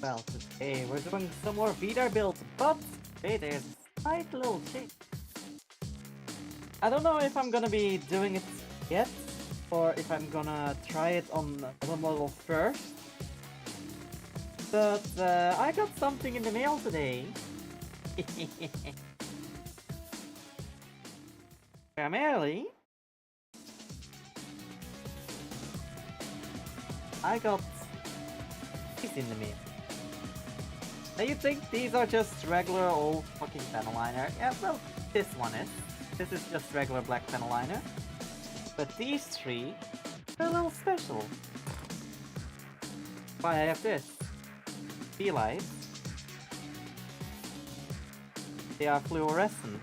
well, today we're doing some more vidar builds, but today there's a slight little change. I don't know if I'm gonna be doing it yet, or if I'm gonna try it on the model first. But I got something in the mail today. Primarily, I got these in the mail. Now you think these are just regular old fucking panel liner? Yeah, well, this one is. This is just regular black panel liner. But these three are a little special. Why I have this? Sea lights. They are fluorescent.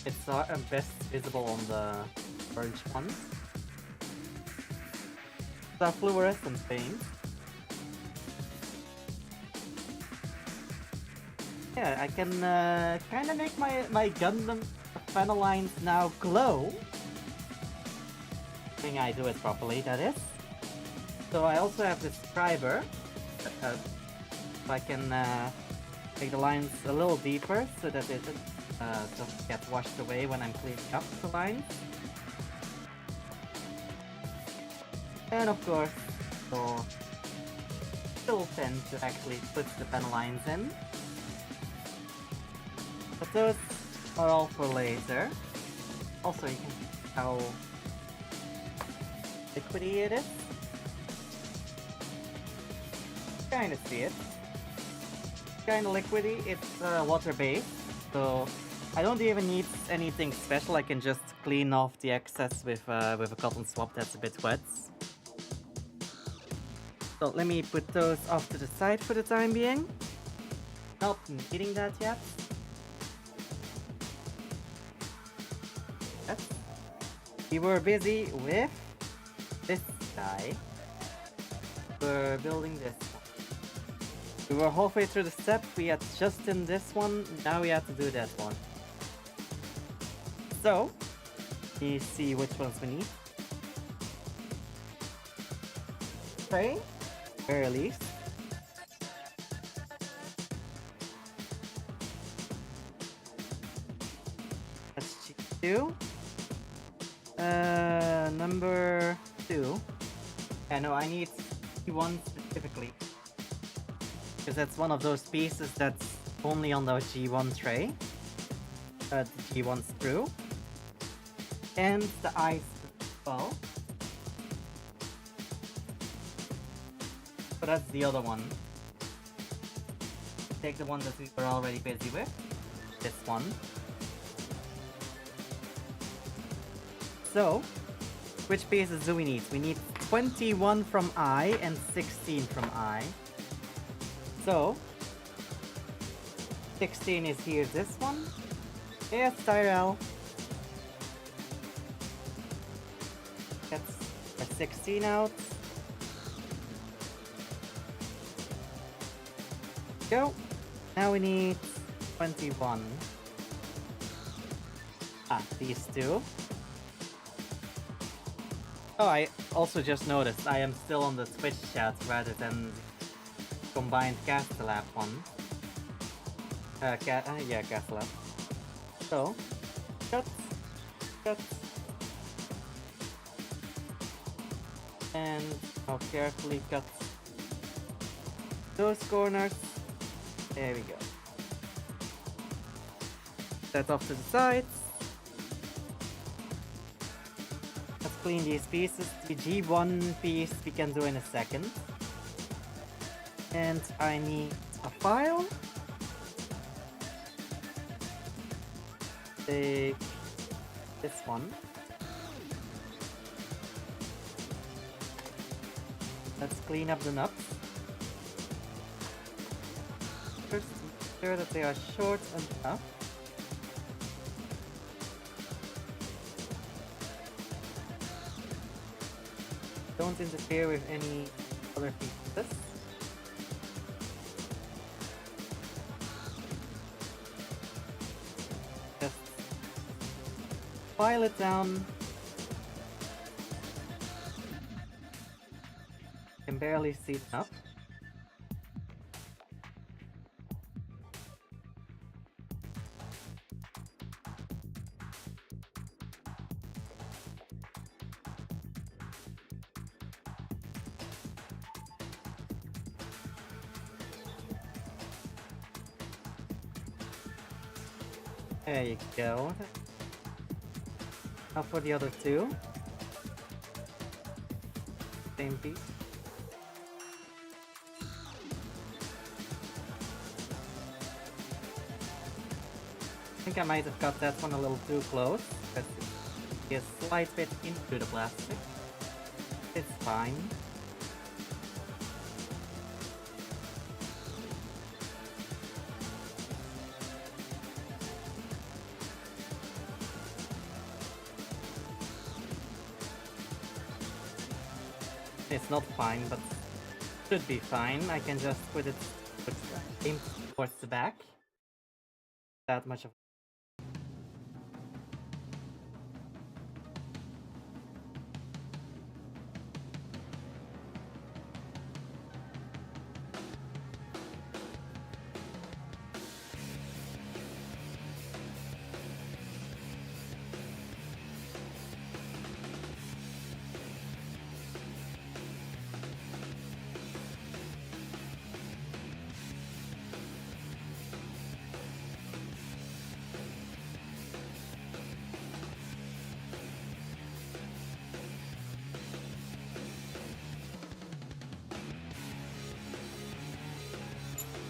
It's best visible on the orange ones. These are fluorescent paint. Yeah, I can kind of make my Gundam panel lines now glow. I think I do it properly, that is. So I also have this scriber. So I can make the lines a little deeper so that it doesn't get washed away when I'm cleaning up the lines. And of course, so still tend to actually put the panel lines in. But those are all for later. Also, you can see how liquidy it is. Kinda see it. Kinda liquidy. It's water-based, so I don't even need anything special. I can just clean off the excess with a cotton swab that's a bit wet. So let me put those off to the side for the time being. Not needing that yet. We were busy with this guy. We're building this one. We were halfway through the step, we had just done this one, now we have to do that one. So, you see which ones we need. Tray, very least. That's G2. Number 2. Yeah, no, I need G1 specifically. Because that's one of those pieces that's only on the G1 tray. The G1 screw. And the eyes as well. So that's the other one. Take the one that we were already busy with. This one. So, which pieces do we need? We need 21 from I and 16 from I. So, 16 is here, this one. Yes, Tyrell. Let's get 16 out. Go. Now we need 21. Ah, these two. Oh, I also just noticed I am still on the Twitch chat rather than combined Castlab one. Yeah, Castlab. So, cut, and I'll carefully cut those corners. There we go. That off to the sides. Let's clean these pieces. The G1 piece we can do in a second. And I need a file. Take this one. Let's clean up the nuts. First, make sure that they are short enough. Don't interfere with any other pieces. Just file it down can barely see it up. There you go. Now for the other two. Same piece. I think I might have got that one a little too close, because it is a slight bit into the plastic. It's fine. It's not fine, but should be fine. I can just put it aim towards the back. That much of.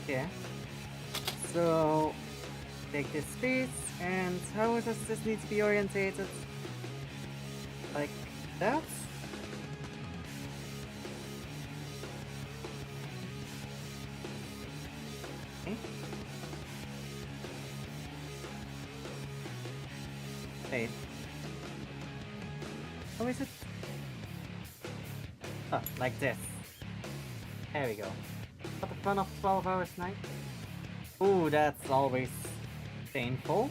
Yeah. So take this piece, and how does this need to be orientated? Like that? Okay. Wait. How is it? Oh, like this. There we go. What the fun of 12 hours night? Ooh, that's always painful.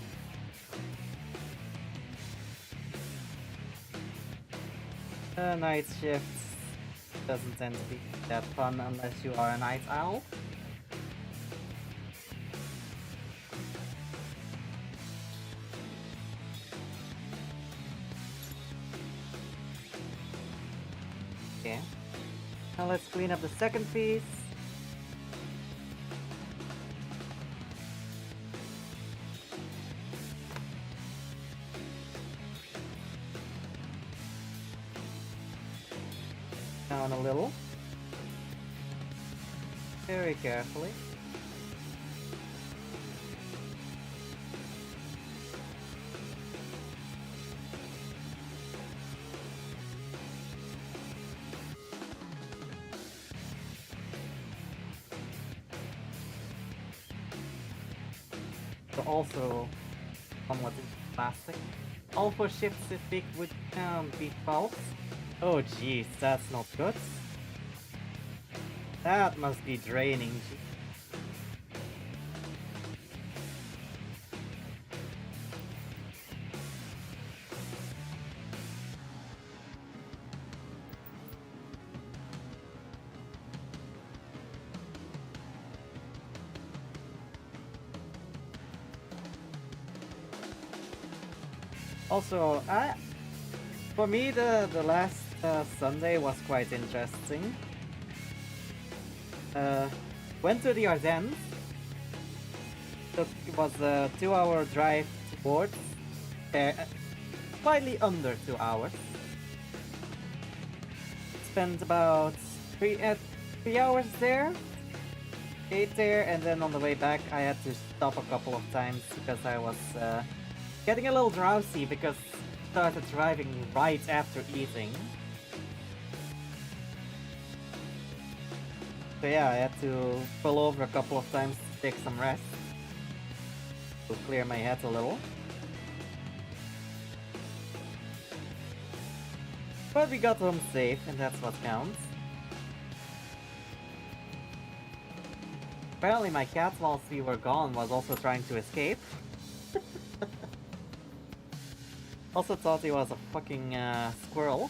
Night shifts doesn't tend to be that fun unless you are a night owl. Okay. Now let's clean up the second piece. Down a little. Very carefully. So also somewhat plastic. Alpha shifts it big with big pulse. Oh jeez, that's not good. That must be draining. Also, for me the last Sunday was quite interesting. Went to the Ardennes. It was a 2-hour drive towards, slightly under 2 hours. Spent about 3 hours there, 8 there, and then on the way back I had to stop a couple of times because I was getting a little drowsy because I started driving right after eating. So yeah, I had to pull over a couple of times to take some rest, to clear my head a little. But we got home safe, and that's what counts. Apparently my cat, whilst we were gone, was also trying to escape. Also thought he was a fucking squirrel.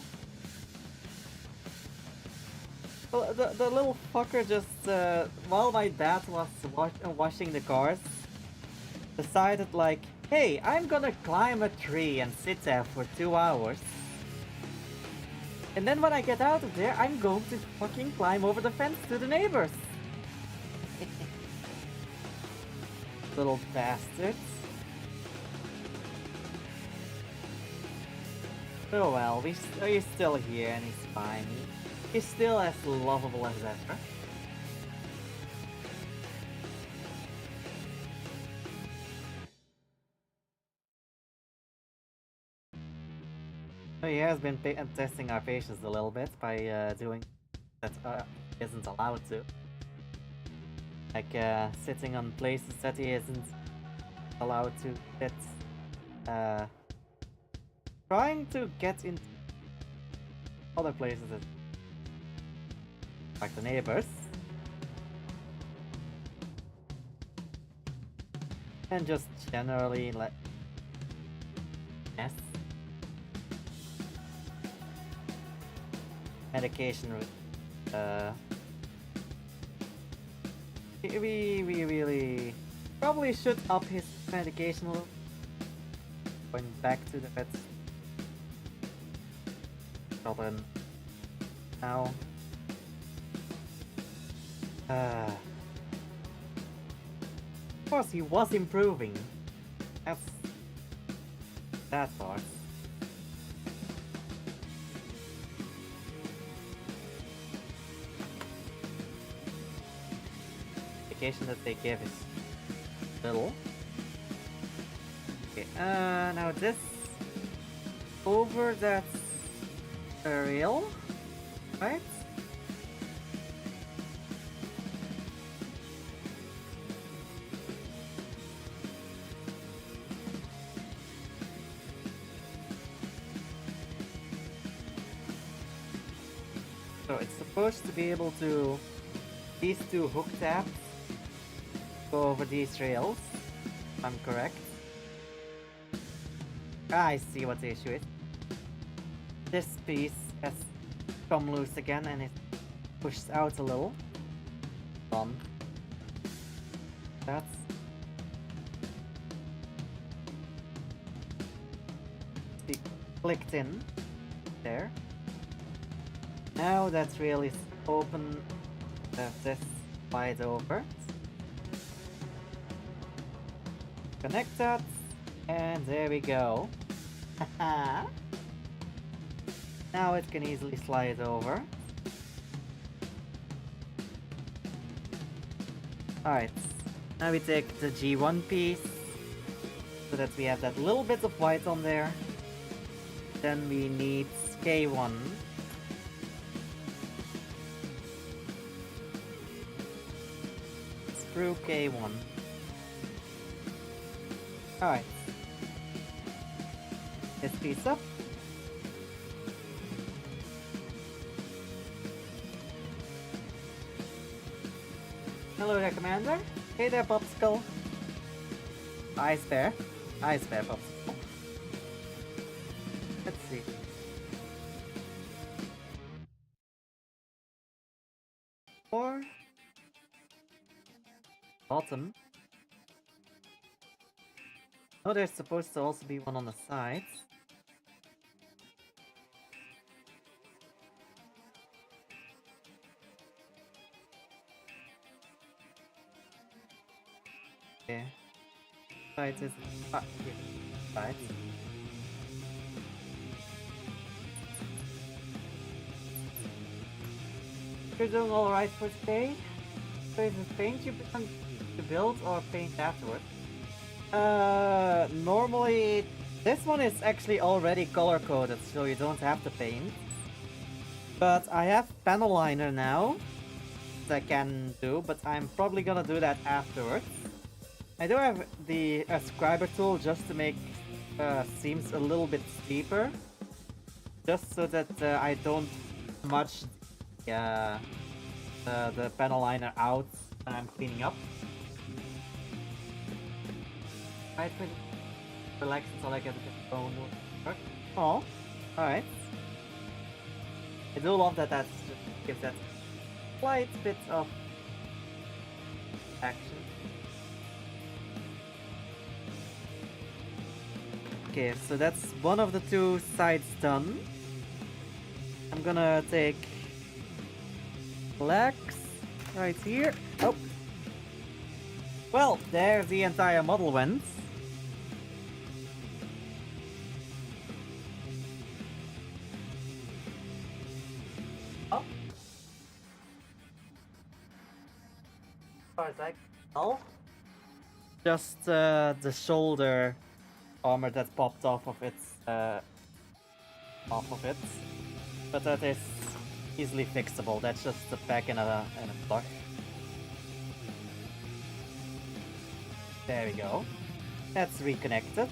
Well, the little fucker just, while my dad was washing the cars, decided like, hey, I'm gonna climb a tree and sit there for 2 hours. And then when I get out of there, I'm going to fucking climb over the fence to the neighbors. Little bastards. Oh well, he's still here and he's fine. He's still as lovable as ever. So he has been testing our patience a little bit by doing that isn't allowed to. Like sitting on places that he isn't allowed to sit. Trying to get into other places like the neighbors. And just generally let yes. Medication we really probably should up his medication a little. Going back to the vets. Problem now. Of course he was improving. That's that part. Medication that they give is little. Okay, now this over that's real, right? So it's supposed to be able to these two hook tabs go over these rails, if I'm correct. I see what the issue is. This piece has come loose again and it pushed out a little. Done. That's clicked in there. Now that's really open. This slide over. Connect that, and there we go. Haha. Now it can easily slide over. Alright, now we take the G1 piece, so that we have that little bit of white on there. Then we need K1. Screw K1. Alright. This piece up. Hello there, Commander. Hey there, Popsicle. Ice Bear. Ice Bear, Popsicle. Let's see. Or bottom. Oh, there's supposed to also be one on the sides. Okay. Sides is here. Sides. You're doing alright for today? So is it paint you plan to build or paint afterwards? Normally this one is actually already color coded, so you don't have to paint. But I have panel liner now that I can do, but I'm probably gonna do that afterwards. I do have the scriber tool just to make seams a little bit steeper, just so that I don't smudge the panel liner out when I'm cleaning up. Right, relax until I get a bone work. Oh, alright. I do love that that gives that slight bit of action. Okay, so that's one of the two sides done. I'm gonna take legs right here. Oh. Well, there the entire model went. Oh. As far as I can tell. Just the shoulder armor that popped off of it. But that is easily fixable. That's just a pack and a plush. There we go. That's reconnected.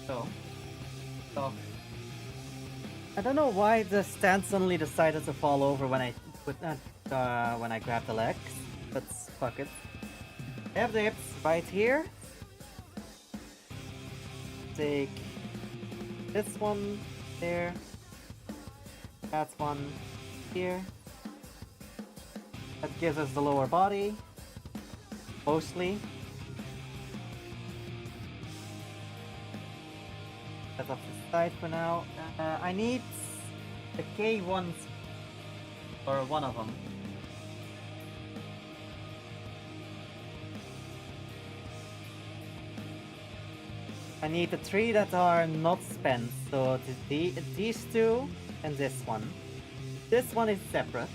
So, I don't know why the stand suddenly decided to fall over when I when I grabbed the legs, but fuck it. I have the hips right here. Take this one there. That one here. That gives us the lower body, mostly. That's off the side for now. I need the K1s, or one of them. I need the three that are not spent, so these two and this one. This one is separate.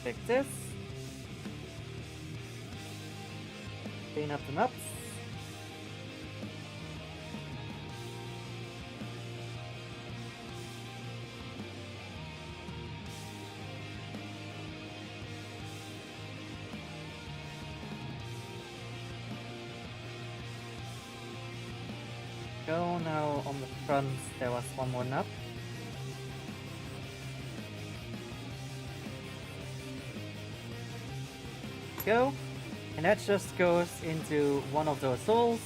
Take this. Clean up the nuts. Go now on the front. There was one more nut. Go, and that just goes into one of those holes,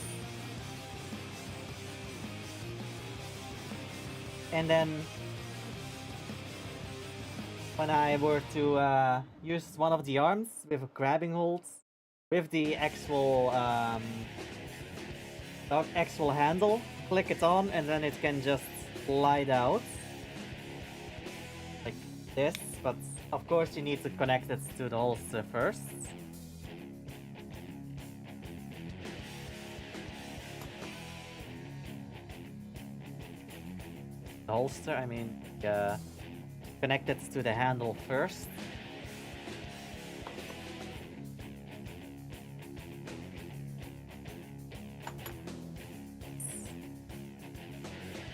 and then when I were to use one of the arms with a grabbing hold with the actual handle, click it on, and then it can just slide out like this, but of course you need to connect it to the holster first. Holster, I mean, connect it to the handle first.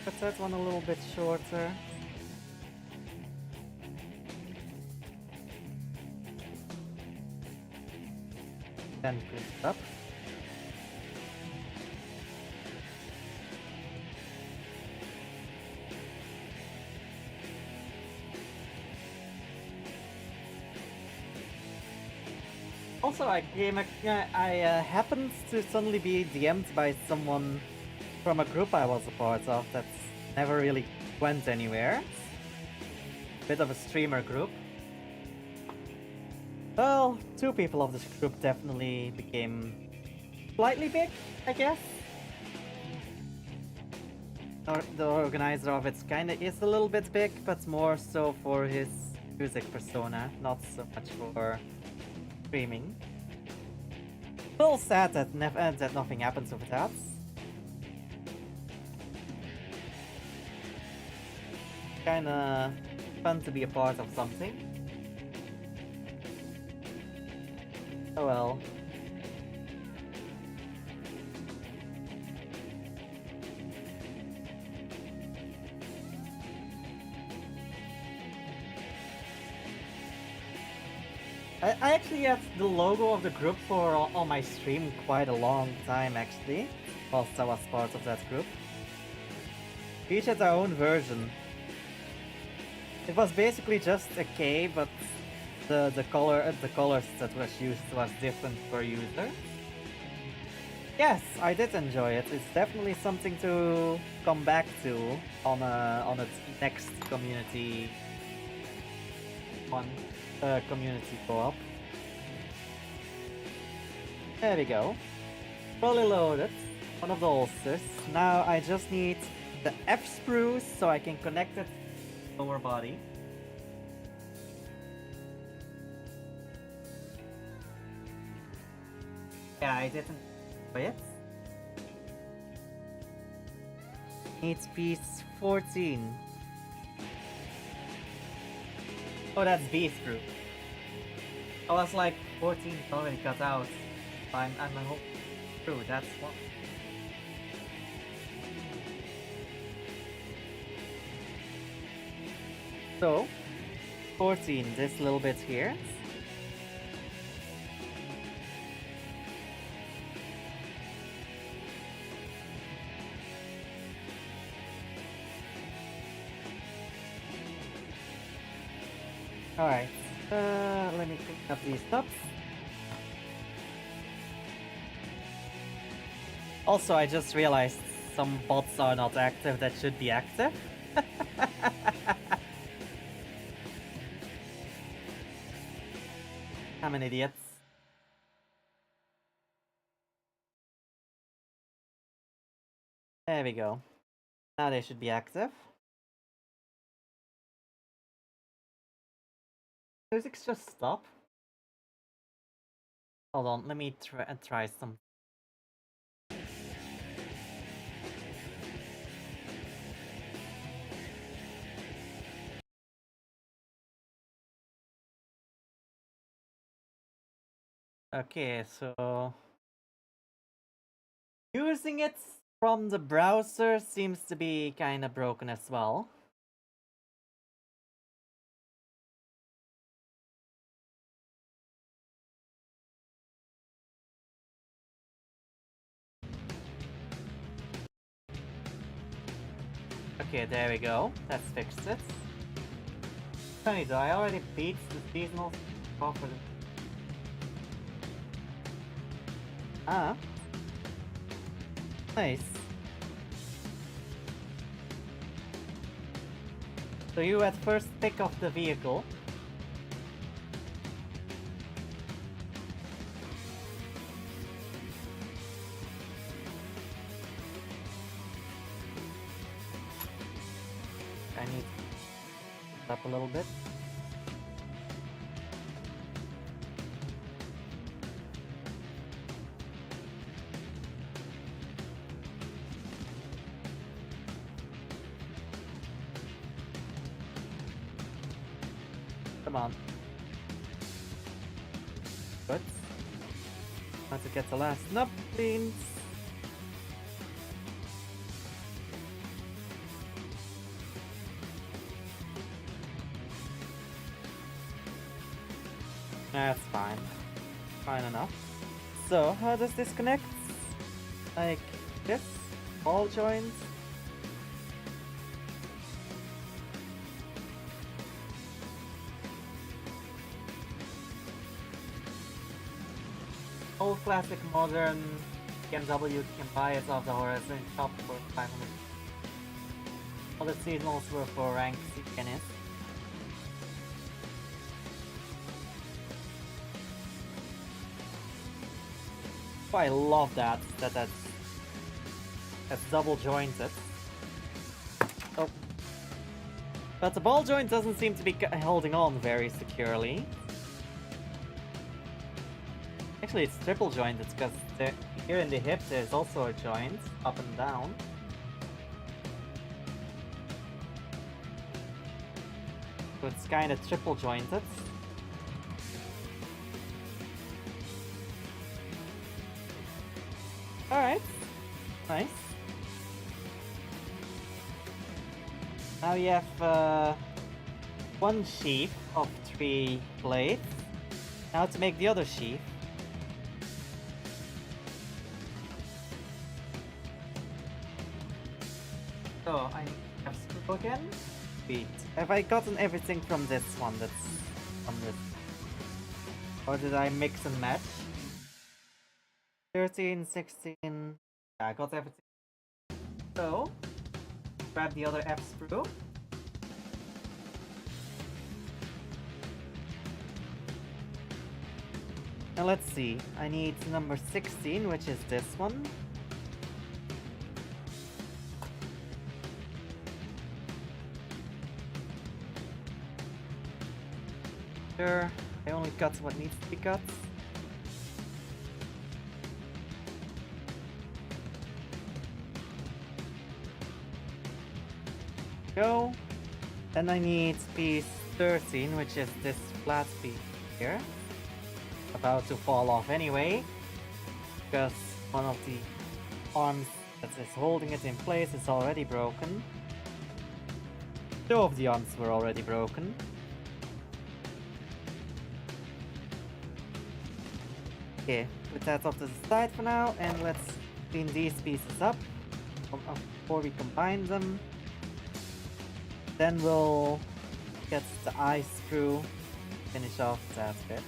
Cut that one a little bit shorter. Then put it up. Also, I happened to suddenly be DM'd by someone from a group I was a part of that never really went anywhere. Bit of a streamer group. Well, two people of this group definitely became slightly big, I guess. The organizer of it kinda is a little bit big, but more so for his music persona, not so much for streaming. A little sad that nothing happens with that. Kinda fun to be a part of something. Oh well. I actually had the logo of the group for on my stream quite a long time actually, whilst I was part of that group. Each had their own version. It was basically just a K, but the colors that was used was different per user. Yes, I did enjoy it. It's definitely something to come back to on its next community community co-op. There we go. Fully loaded. One of the holsters. Now I just need the F spruce so I can connect it to the lower body. Yeah, I didn't enjoy it. Needs piece 14. Oh, that's B screw. I was like 14 already cut out. I'm a whole screw, that's one. So 14, this little bit here. Alright, let me clean up these stops. Also, I just realized some bots are not active that should be active. I'm an idiot. There we go. Now they should be active. Music's just stop. Hold on, let me try some. Okay, so using it from the browser seems to be kind of broken as well. Okay, there we go. That's fixed it. Funny though, I already beat the seasonal offer. Ah. Nice. So you at first pick up the vehicle. I need to up a little bit. Come on. Good. Now to get the last nub cleaned. That's fine. Fine enough. So, how does this connect? Like this? All joints? Old classic modern BMW can buy it off the horizon shop for 500. All the seasonals were for rank C tennis. Oh, I love that. That's double jointed. Oh. But the ball joint doesn't seem to be holding on very securely. Actually, it's triple jointed because here in the hip there's also a joint up and down. So it's kind of triple jointed. Alright, nice. Now you have one sheaf of 3 blades. Now to make the other sheaf. So I have screw again. Sweet. Have I gotten everything from this one that's from this? Or did I mix and match? 13, 16. Yeah, I got everything. So, grab the other F screw. Now let's see. I need number 16, which is this one. Sure, I only cut what needs to be cut. Go. Then I need piece 13, which is this flat piece here. About to fall off anyway, because one of the arms that is holding it in place is already broken. Two of the arms were already broken. Okay, put that off to the side for now, and let's clean these pieces up before we combine them. Then we'll get the eye screw, finish off that bit.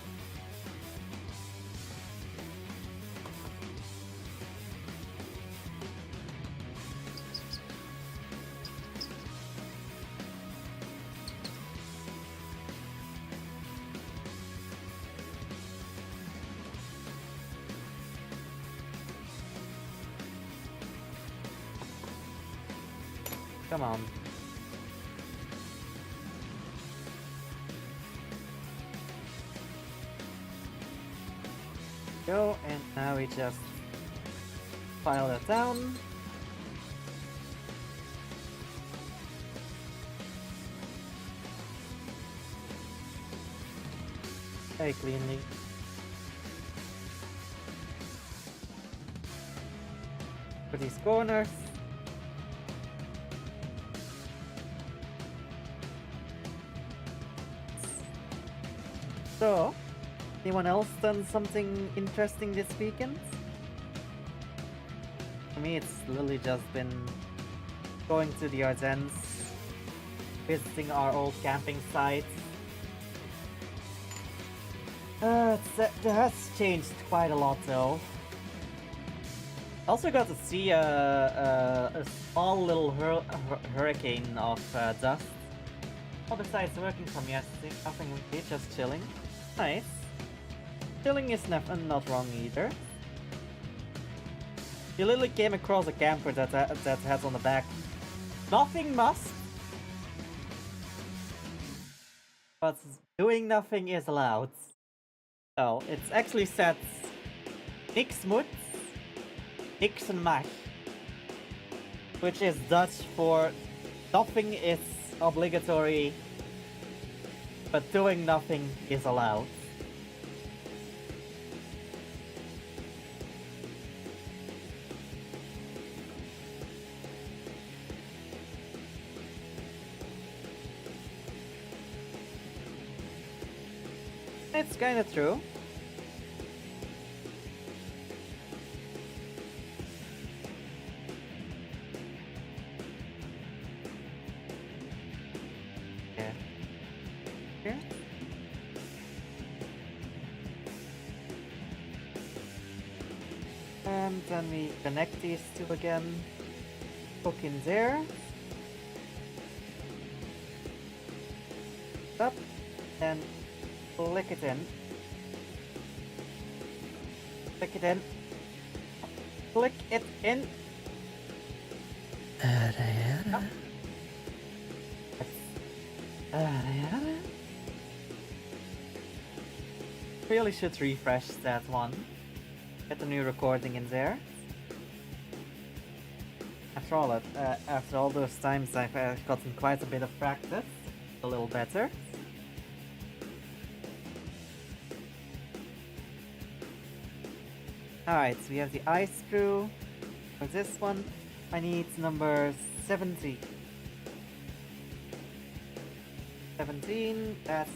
Come on. Go, and now we just file that down. Very cleanly. For these corners. So, anyone else done something interesting this weekend? For me, it's literally just been going to the Ardennes, visiting our old camping sites. There has changed quite a lot though. Also got to see a small little hurricane of dust. All besides working from yesterday, nothing really, just chilling. Nice. Chilling is not wrong either. You literally came across a camper that has on the back, nothing must, but doing nothing is allowed. So it's actually said niks moet, niks mag, which is Dutch for nothing is obligatory, but doing nothing is allowed. It's kinda true. Yeah. Here. And then we connect these two again. Hook in there. Up and click it in. Click it in. Click it in. Up. Really should refresh that one. Get the new recording in there. After all those times, I've gotten quite a bit of practice. A little better. Alright, so we have the eye screw. For this one, I need number 70. 17, that's...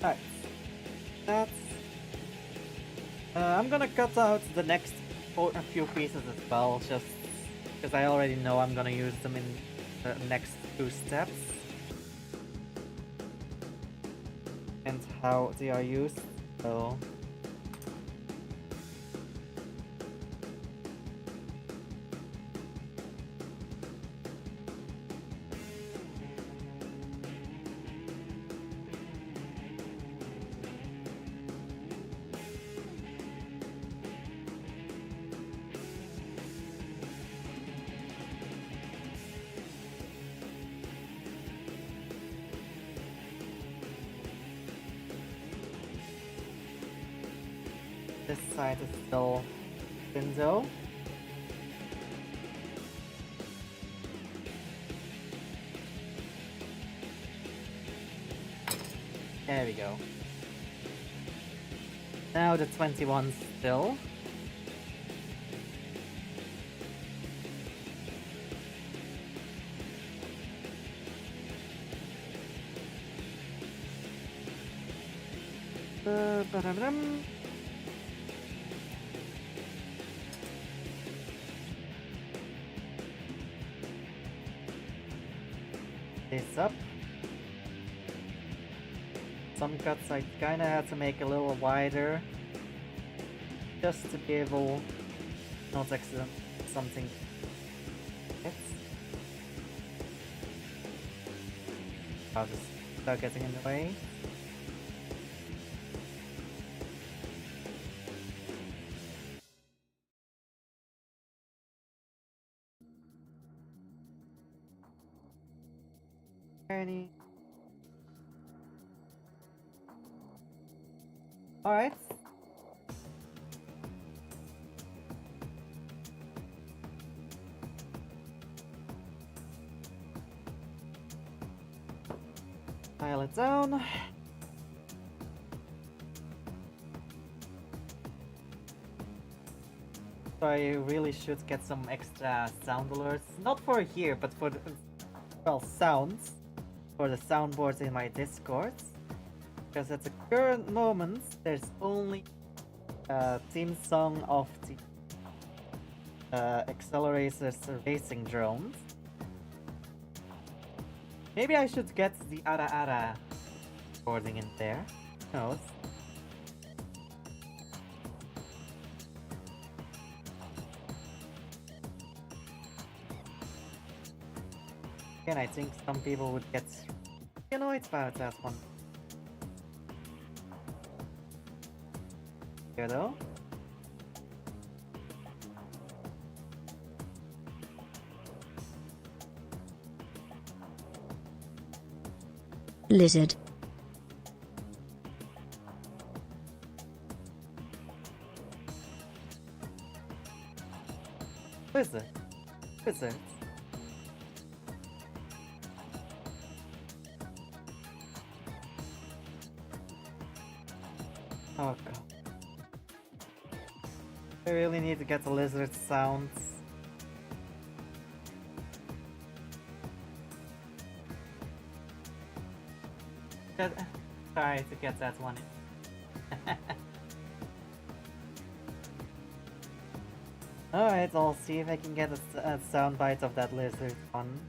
Alright, that. I'm gonna cut out the next a few pieces as well, just because I already know I'm gonna use them in the next 2 steps. And how they are used, so... This side is still thin though. There we go. Now the 21 still. Ba-da-dum. This up. Some cuts I kinda had to make a little wider just to be able not accident something hits. I'll just start getting in the way. Any? Alright. Dial it down. So I really should get some extra sound alerts. Not for here, but for the, well, sounds. For the soundboards in my Discord. Because at the current moment, there's only a theme song of the accelerators racing drones. Maybe I should get the Ara Ara recording in there. Who knows? Again, I think some people would get annoyed about that one. Here though. Lizard. Lizard. Lizard. Oh god. I really need to get the lizard sounds. Sorry to get that one in. Alright, I'll see if I can get a soundbite of that lizard one.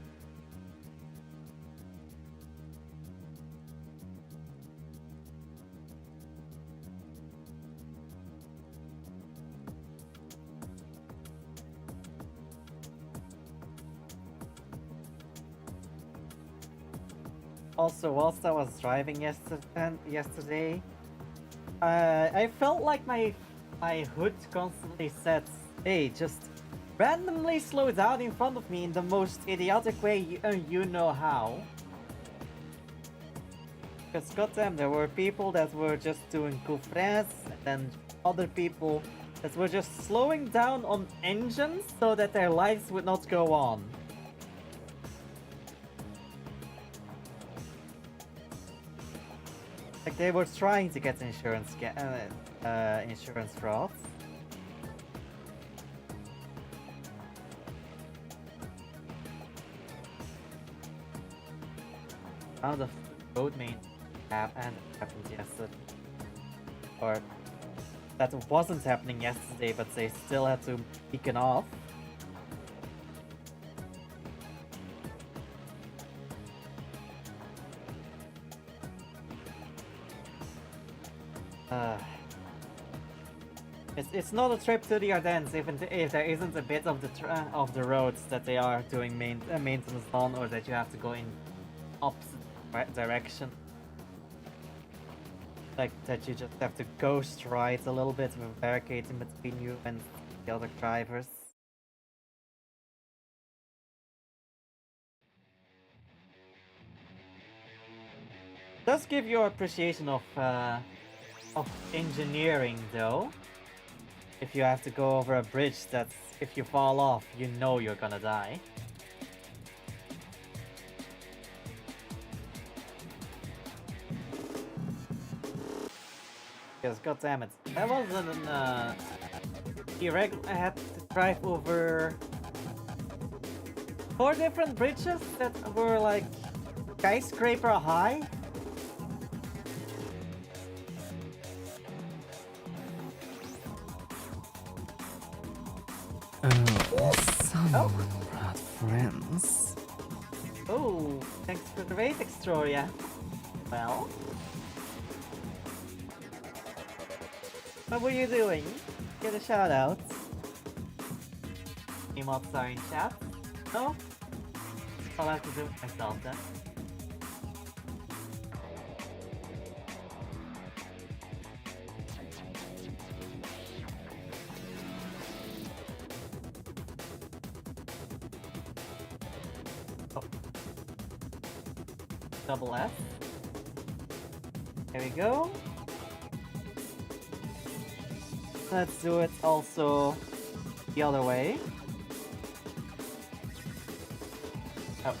Also, whilst I was driving yesterday, I felt like my hood constantly said, "Hey, just randomly slow down in front of me in the most idiotic way you know how." Because goddamn, there were people that were just doing coups, and then other people that were just slowing down on engines so that their lives would not go on. Like they were trying to get insurance fraud. Found a road main happened yesterday. Or that wasn't happening yesterday, but they still had to beacon off. It's not a trip to the Ardennes if there isn't a bit of the roads that they are doing maintenance on, or that you have to go in opposite direction. Like that you just have to ghost ride a little bit with barricades in between you and the other drivers. Does give you appreciation of engineering though. If you have to go over a bridge that's, if you fall off, you know you're gonna die. Yes, goddammit. That wasn't an irregular. I had to drive over 4 different bridges that were like skyscraper high. Someone brought friends. Oh, thanks for the raid, Extroria. Well, what were you doing? Get a shout out. Emotes are in chat. No? I'll have to do it myself then. Double F. There we go. Let's do it also the other way. Oh.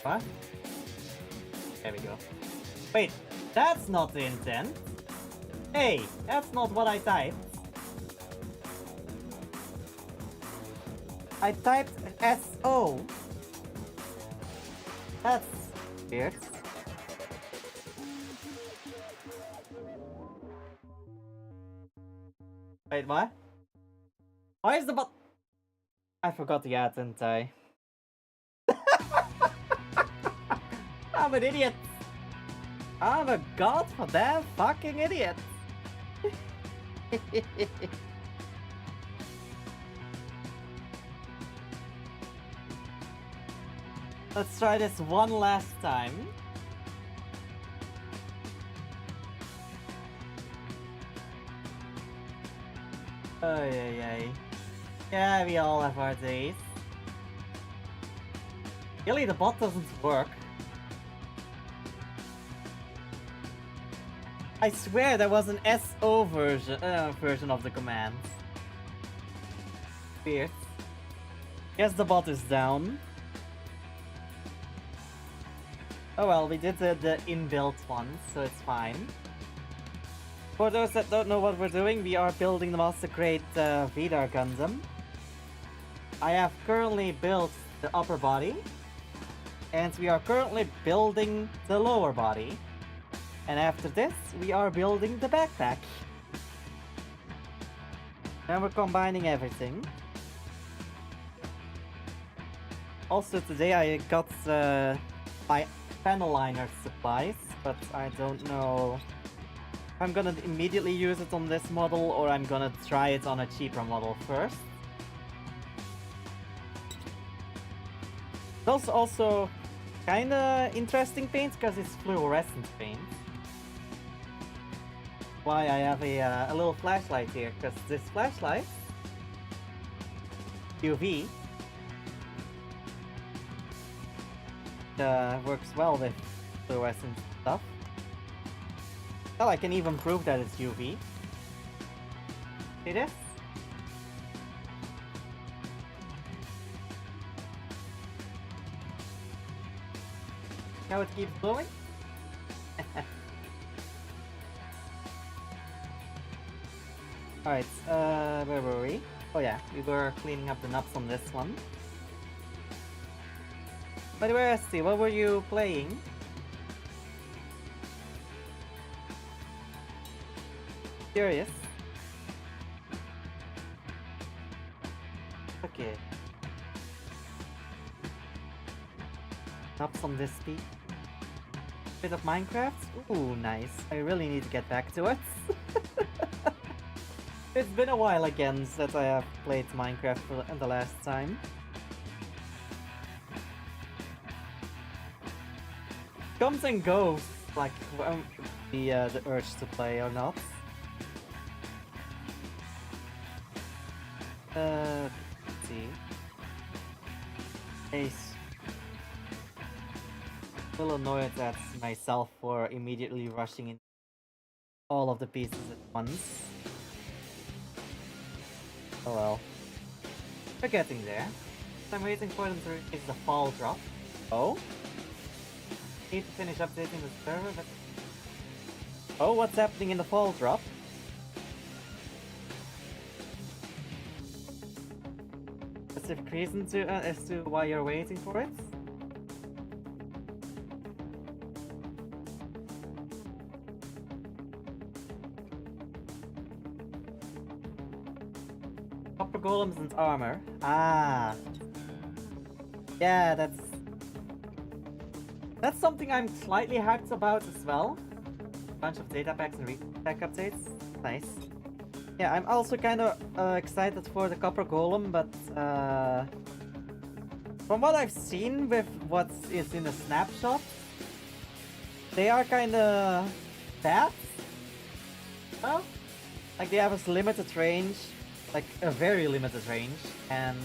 What? There we go. Wait, that's not the intent. Hey, that's not what I typed. I typed SO. That's weird. Wait, what? Why is the bot? I forgot the ad, didn't I? I'm an idiot. I'm a goddamn fucking idiot. Let's try this one last time. Oh yeah. Yeah, we all have our days. Really, the bot doesn't work. I swear there was an SO version of the command. Weird. Guess the bot is down. Oh well, we did the inbuilt one, so it's fine. For those that don't know what we're doing, we are building the Master Grade Vidar Gundam. I have currently built the upper body, and we are currently building the lower body. And after this, we are building the backpack. Then we're combining everything. Also today I got my panel liner supplies, but I don't know if I'm gonna immediately use it on this model or I'm gonna try it on a cheaper model first. It's also kinda interesting paint because it's fluorescent paint. Why I have a little flashlight here, because this flashlight UV works well with fluorescent stuff. Well, I can even prove that it's UV. See this? Now it keeps glowing. Alright, where were we? Oh yeah, we were cleaning up the nuts on this one. By the way, Esti, what were you playing? Curious. Okay. Nuts on this speed. Bit of Minecraft? Ooh, nice. I really need to get back to it. It's been a while again since I have played Minecraft for the last time. Comes and goes, like the urge to play or not. Let's see. Ace. A little annoyed at myself for immediately rushing in all of the pieces at once. Oh well. We're getting there. I'm waiting for them to reach the fall drop. Oh? Need to finish updating the server, but... Oh, what's happening in the fall drop? Specific reason as to why you're waiting for it? Copper golems and armor. Ah. Yeah, that's something I'm slightly hyped about as well. Bunch of data packs and pack updates. Nice. Yeah, I'm also kind of excited for the copper golem, but from what I've seen with what is in the snapshot, they are kind of bad. Well, like they have a limited range, like a very limited range, and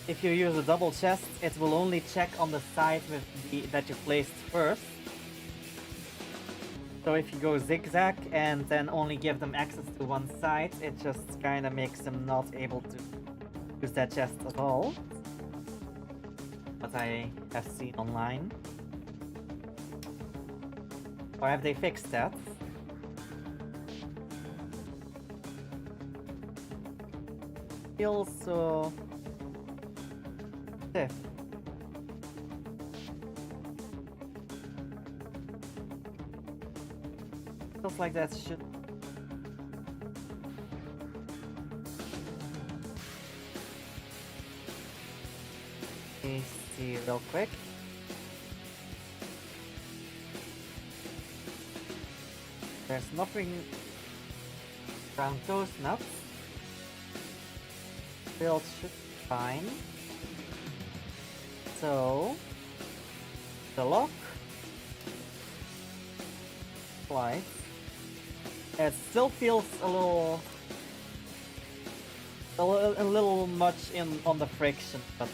if you use a double chest, it will only check on the side with that you placed first. So if you go zigzag and then only give them access to one side, it just kind of makes them not able to use that chest at all. What I have seen online. Or have they fixed that? Feels so stiff. Feels like that should... Let me see real quick. There's nothing around those nuts. Build should be fine. So the lock slides. It still feels a little much on the friction, but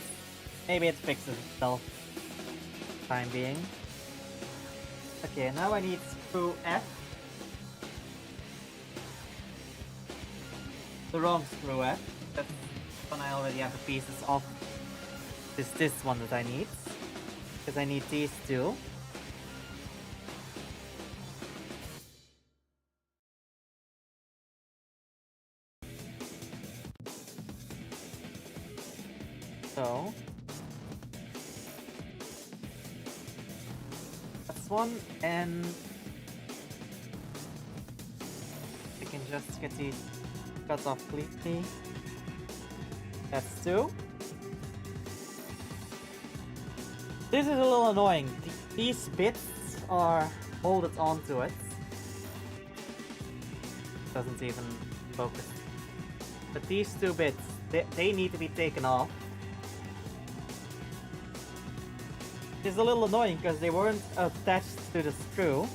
maybe it fixes itself for the time being. Okay, now I need screw F. The wrong screw F. That's when I already have the pieces of this one that I need. Because I need these two. So that's one, and I can just get these cut off completely. That's two. This is a little annoying. These bits are molded onto it. Doesn't even focus. But these two bits, they need to be taken off. It's a little annoying because they weren't attached to the screw.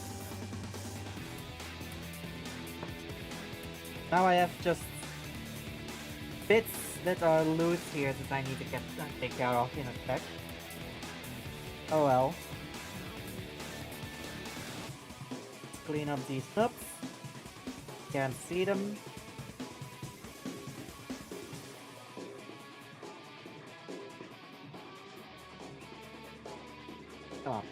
Now I have just bits that are loose here that I need to take care of in effect. Oh well. Let's clean up these nuts. Can't see them. Come on.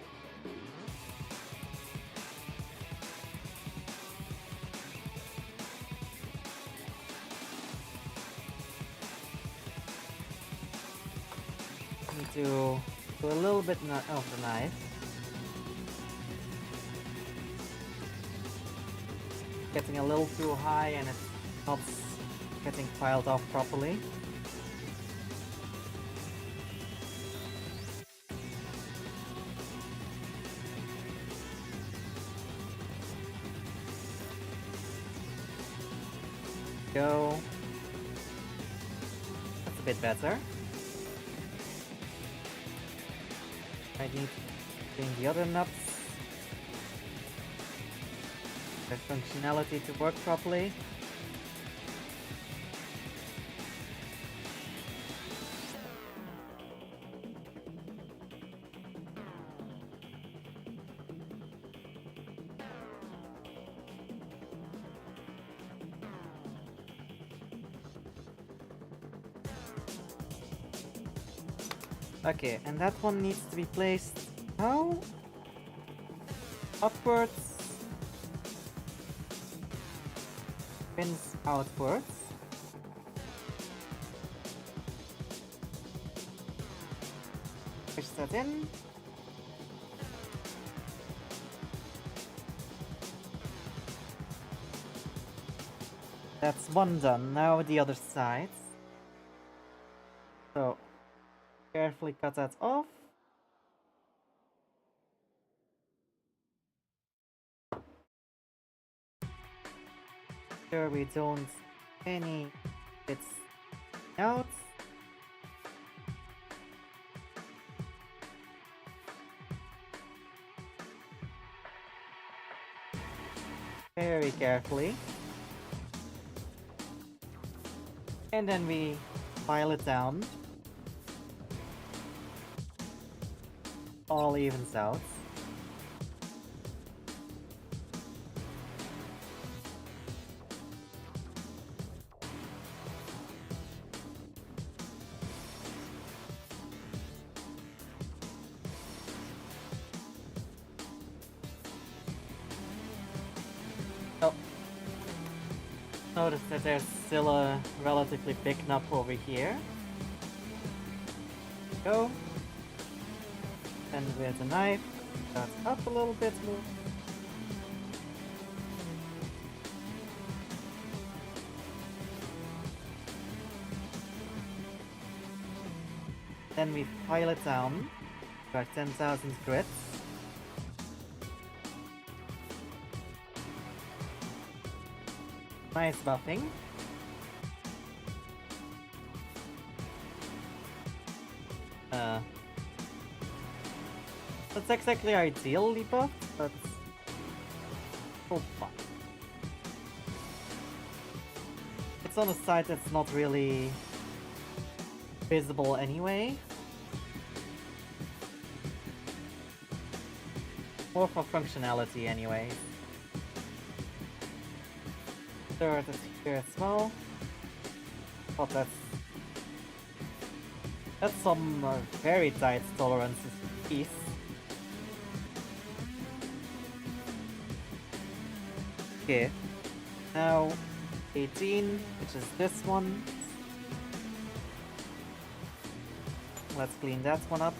to do a little bit of the knife. Getting a little too high and it's not getting filed off properly. Go. That's a bit better. I need to clean the other nuts. Their functionality to work properly. Okay, and that one needs to be placed how? Upwards. Pins outwards. Push that in. That's one done. Now the other side. So carefully cut that off. Sure we don't any bits out. Very carefully. And then we file it down. All evens out. Oh. Notice that there's still a relatively big knob over here. Go. And with the knife, cut up a little bit more. Then we file it down to our 10,000 grits. Nice buffing. That's exactly ideally buffed, but oh fuck. It's on a side that's not really visible anyway. More for functionality anyway. Third is here as well. Oh, that's some very tight tolerances piece. Okay, now 18, which is this one. Let's clean that one up.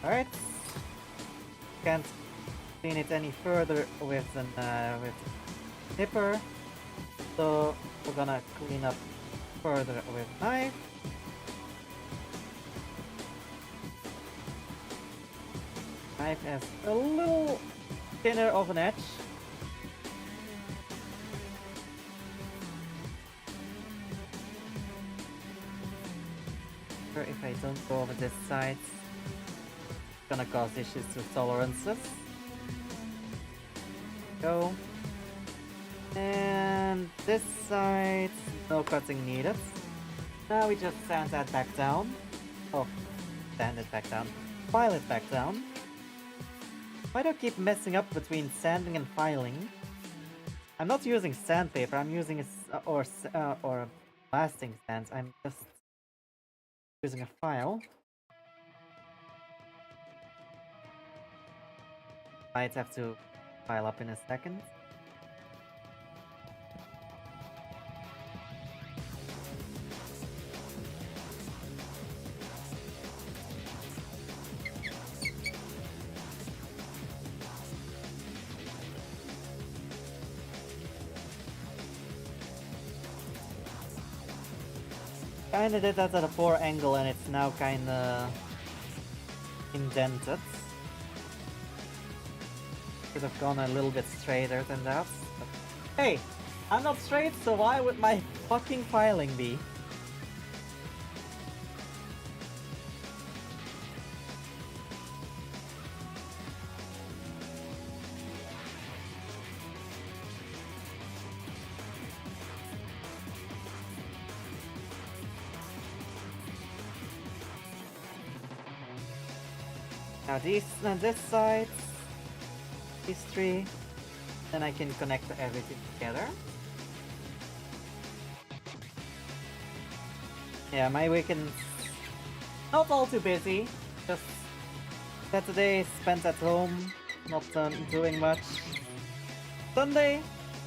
Alright. Can't clean it any further with an with nipper. So we're gonna clean up further with knife. Knife has a little thinner of an edge. Sure, if I don't go over this side, it's gonna cause issues with tolerances. Go. And this side, no cutting needed. Now we just sand that back down. Oh, sand it back down. File it back down. Why do I keep messing up between sanding and filing? I'm not using sandpaper, I'm using or blasting sand. I'm just using a file. Might have to file up in a second. Kinda did that at a poor angle and it's now kinda indented. Could have gone a little bit straighter than that. But hey! I'm not straight, so why would my fucking filing be? Now this side, these three, then I can connect everything together. Yeah, my weekend not all too busy. Just Saturday spent at home, not doing much. Sunday,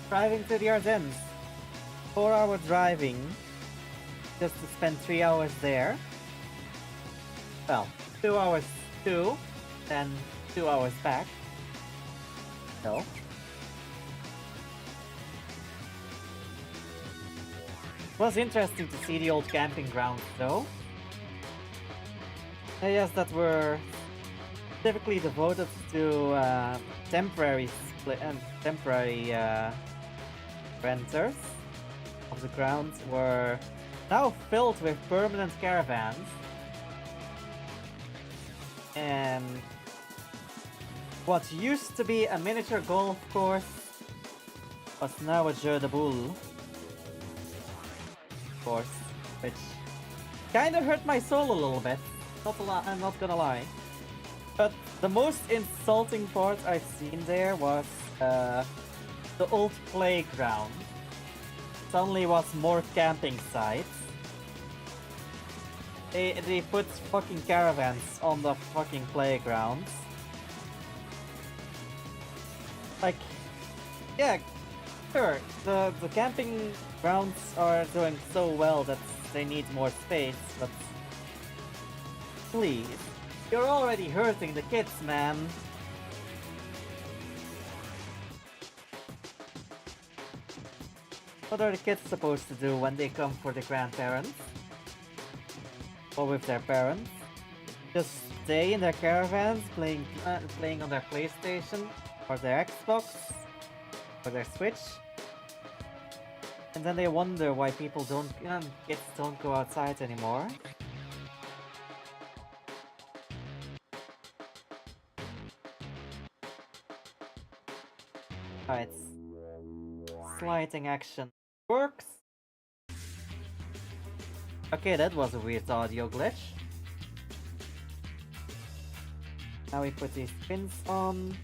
driving to the Ardennes. 4-hour driving, just to spend 3 hours there. Well, 2 hours to, then 2 hours back. So. It was interesting to see the old camping grounds though. Areas that were typically devoted to temporary renters of the grounds were now filled with permanent caravans. And what used to be a miniature golf course was now a jeu de boule course, which kinda hurt my soul a little bit. I'm not gonna lie. But the most insulting part I've seen there was the old playground. Suddenly was more camping sites. They put fucking caravans on the fucking playgrounds. Like, yeah, sure, the camping grounds are doing so well that they need more space, but please, you're already hurting the kids, man. What are the kids supposed to do when they come for the grandparents? Or with their parents? Just stay in their caravans playing on their PlayStation or their Xbox or their Switch, and then they wonder why people kids don't go outside anymore. Alright, sliding action works. Okay, that was a weird audio glitch. Now we put these pins on.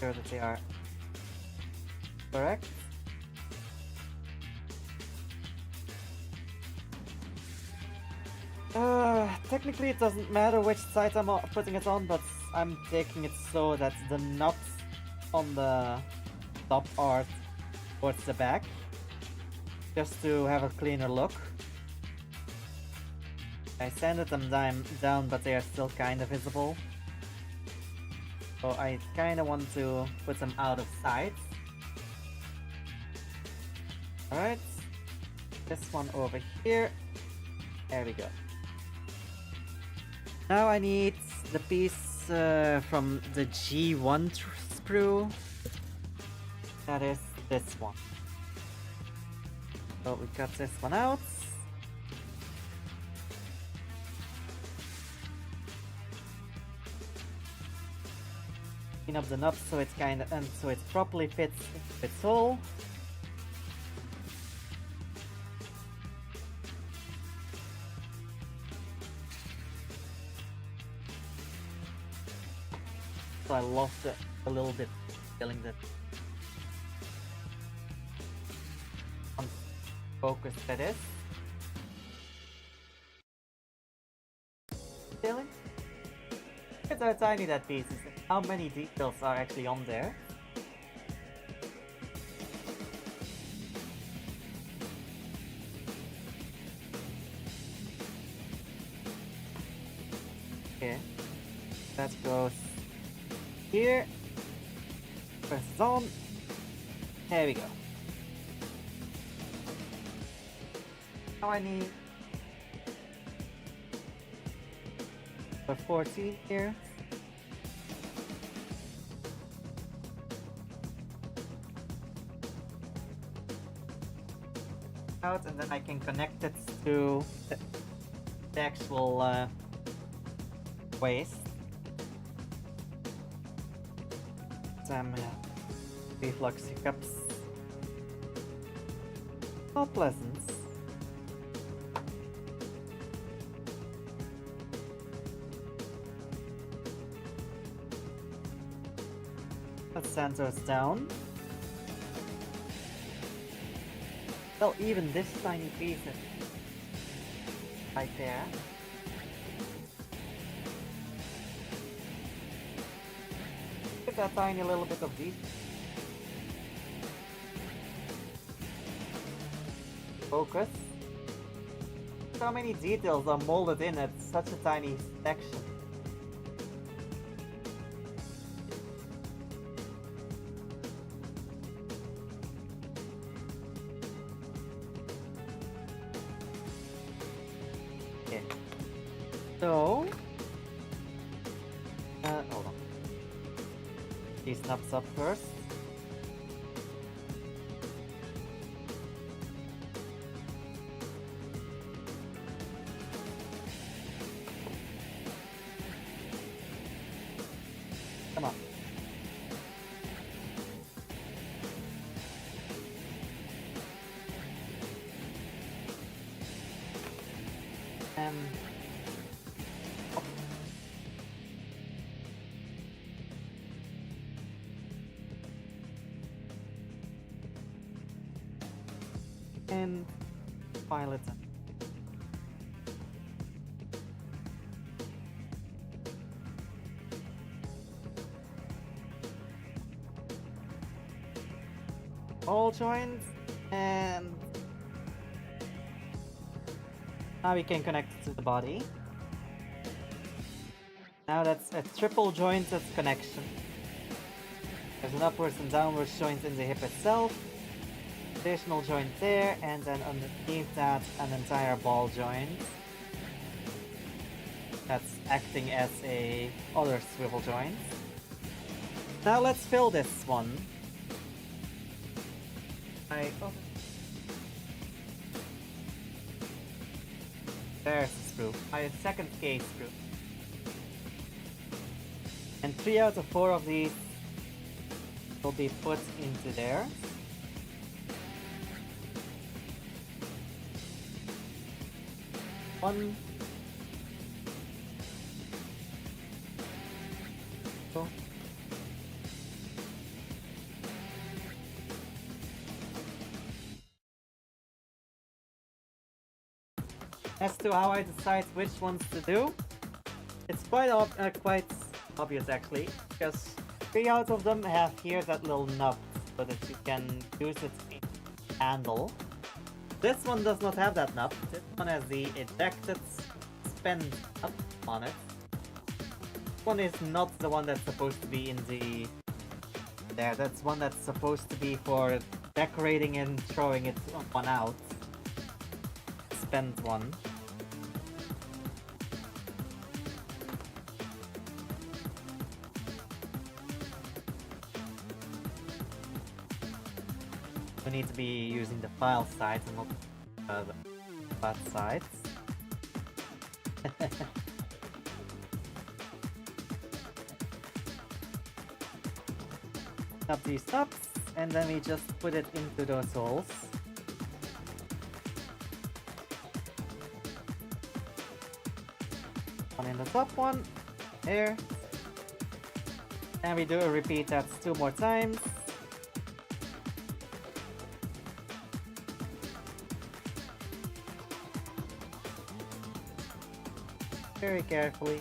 Sure that they are correct. Technically it doesn't matter which side I'm putting it on, but I'm taking it so that the nuts on the top are towards the back, just to have a cleaner look. I sanded them down, but they are still kind of visible. So I kind of want to put them out of sight. Alright, this one over here. There we go. Now I need the piece from the G1 sprue. That is this one. So we cut this one out. Clean up the knob so it so it properly fits its hole. So I lost it a little bit, feeling that unfocused that is. Really? Look at how tiny that piece is. How many details are actually on there? Okay. That goes here. Press it on. There we go. Now I need for 14 here. Out, and then I can connect it to the actual waste. Some reflux hiccups. Not pleasant. Let's send those down. Well, even this tiny piece is right there. Look at that tiny little bit of detail. Focus. So many details are molded in at such a tiny section. Okay. So, hold on. These snaps up first. Come on. Up. And file it in. All joints, and now we can connect it to the body. Now that's a triple jointed connection. There's an upwards and downwards joint in the hip itself, additional joint there, and then underneath that an entire ball joint. That's acting as a other swivel joint. Now let's fill this one. There's the screw. My second case screw. And 3 out of 4 of these will be put into there. One. Two. As to how I decide which ones to do, it's quite obvious actually, because 3 out of them have here that little nub so that you can use it to handle. This one does not have that nub. This one has the ejected spend nub on it. This one is not the one that's supposed to be in the... there, that's one that's supposed to be for decorating and throwing it one out. Spend one. We need to be using the file sides and not the flat sides. Up these tops, and then we just put it into those holes. One in the top one, there. And we do a repeat that 2 more times. very carefully.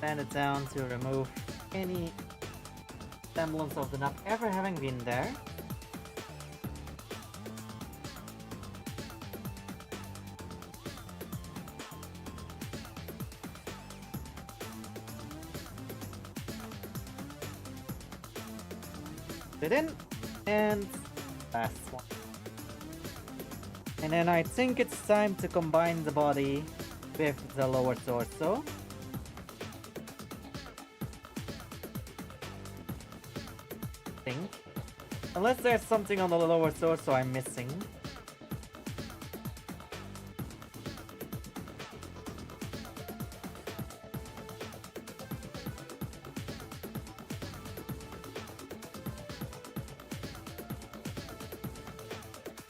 Bend it down to remove any semblance of the nut ever having been there. It in, and last one. And then I think it's time to combine the body with the lower torso. Think. Unless there's something on the lower torso I'm missing.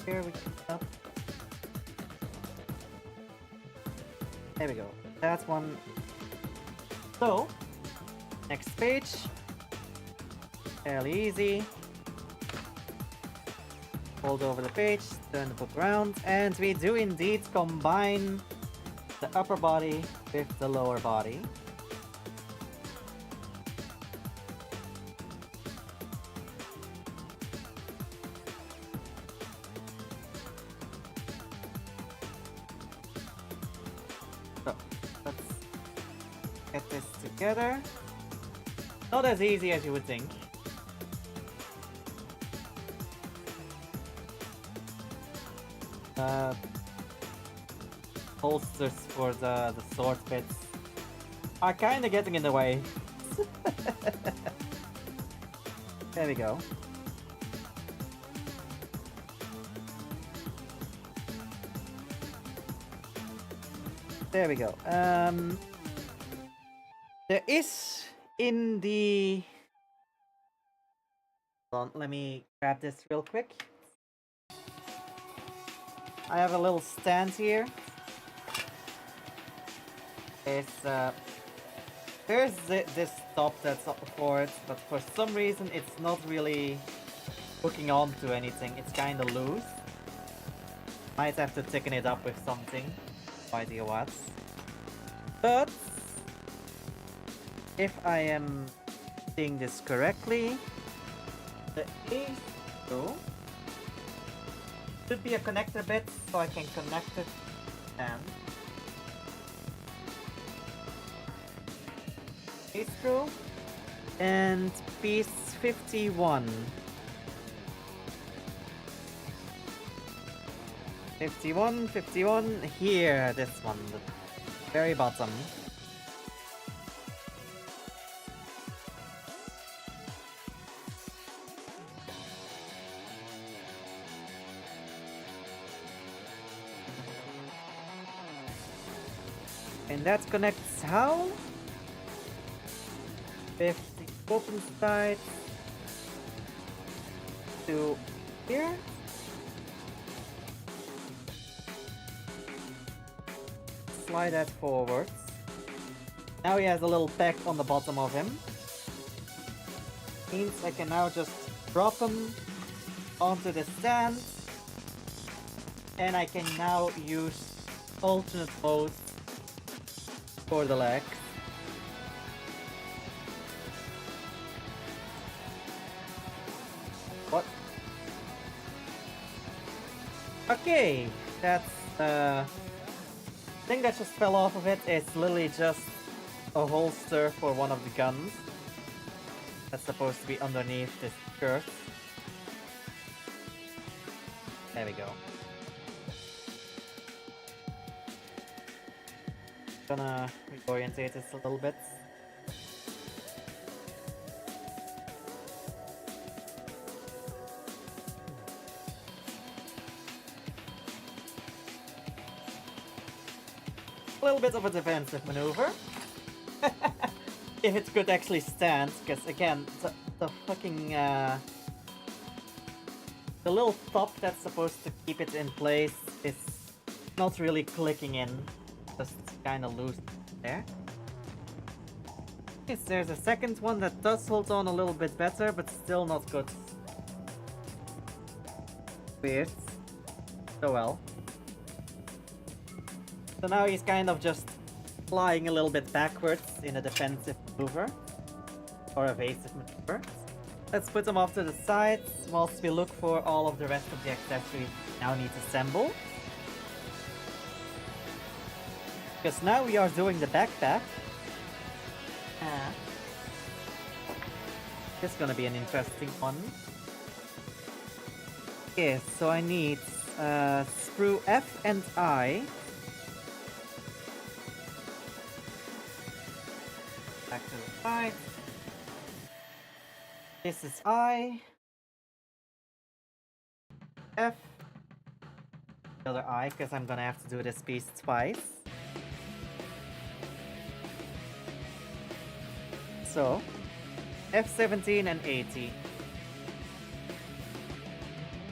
Here we go. There we go. That's one. So, next page. Fairly easy. Hold over the page, turn the book around, and we do indeed combine the upper body with the lower body. So, let's get this together. Not as easy as you would think. Holsters for the sword bits are kind of getting in the way. There we go. There we go. There is in the... Hold on, let me grab this real quick. I have a little stand here. There's this top that's up for it, but for some reason it's not really hooking on to anything. It's kind of loose. Might have to thicken it up with something. No idea what. But if I am seeing this correctly, the A should be a connector bit, so I can connect it and A screw and piece 51. 51 here, this one, the very bottom. And that connects how? With the open side to here. Slide that forwards. Now he has a little peg on the bottom of him. Means I can now just drop him onto the stand. And I can now use alternate modes for the legs. What? Okay, that's thing that just fell off of it is literally just a holster for one of the guns. That's supposed to be underneath this shirt. There we go. Gonna reorientate this a little bit. A little bit of a defensive maneuver. If it could actually stand, because again, the fucking the little top that's supposed to keep it in place is not really clicking in. Just kind of loose there. Yes, there's a second one that does hold on a little bit better, but still not good. Weird. So well. So now he's kind of just flying a little bit backwards in a defensive maneuver. Or evasive maneuver. Let's put them off to the sides whilst we look for all of the rest of the accessories we now need to assemble. Because now we are doing the backpack. This is gonna be an interesting one. Yes, so I need screw F and I. Back to the side. This is I. F. The other I, because I'm gonna have to do this piece twice. So, F17 and 80.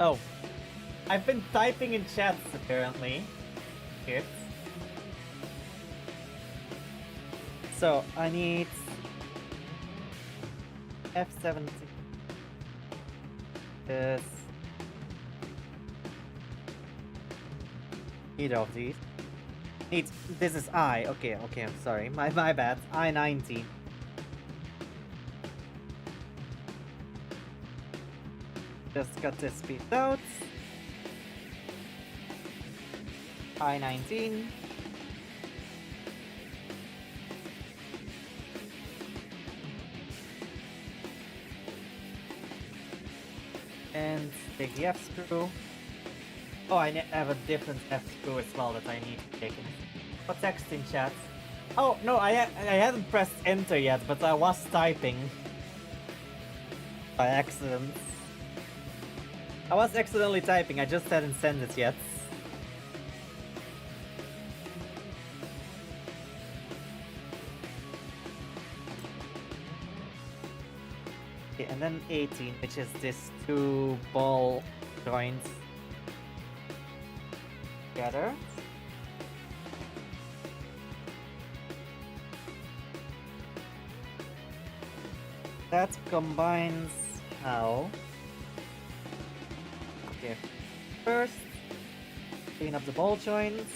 Oh, I've been typing in chats apparently. Here. So, I need F17. This. Either of these. This is I. Okay, I'm sorry. My bad. I-90. Just cut this piece out. I-19. And take the F screw. Oh, I have a different F screw as well that I need to take in. What text in chat? Oh, no, I hadn't pressed enter yet, but I was typing. By accident. I was accidentally typing, I just hadn't sent it yet. Okay, and then 18, which is this two ball joints together. That combines how? Okay, first clean up the ball joints.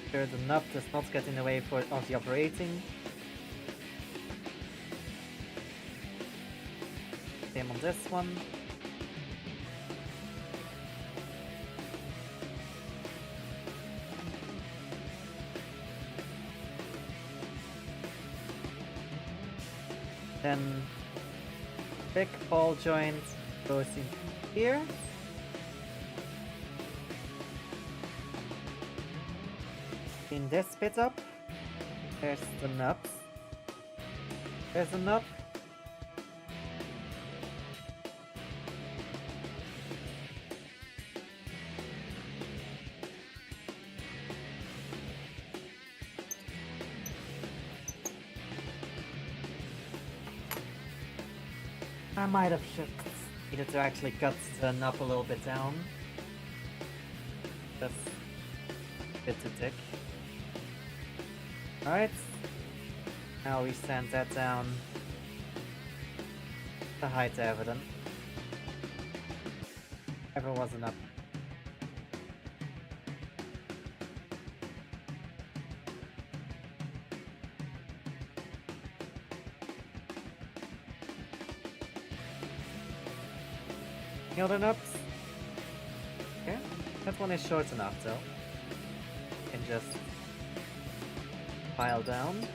Sure the nub does not get in the way of the operating. Same on this one. Then big ball joint goes in here. Clean this bit up. There's the nubs. There's a nub. I might have just needed to actually cut the nub a little bit down. That's a bit too thick. Alright. Now we sand that down. The height evident. Ever was enough. Any other nubs? Okay. That one is short enough though. You can just pile down.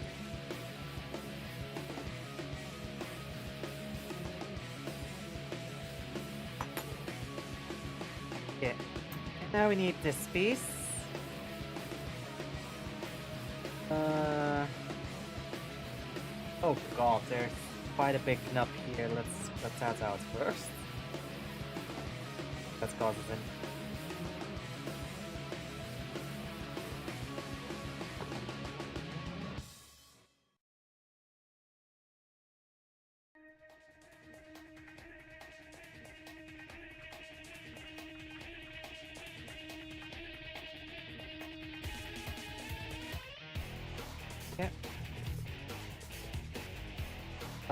Okay. Now we need this piece. Oh god, there's quite a big nub here. Let's cut that out first. That causes it.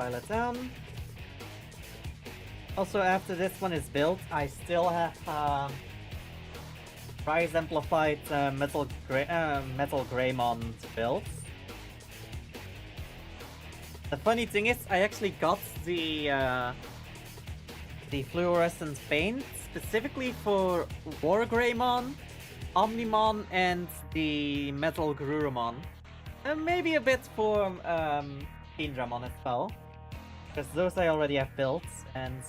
Pile it down. Also, after this one is built, I still have Rise Amplified Metal Greymon built. The funny thing is, I actually got the fluorescent paint specifically for War Greymon, Omnimon, and the Metal Grurumon. And maybe a bit for Indramon as well. Because those I already have built, and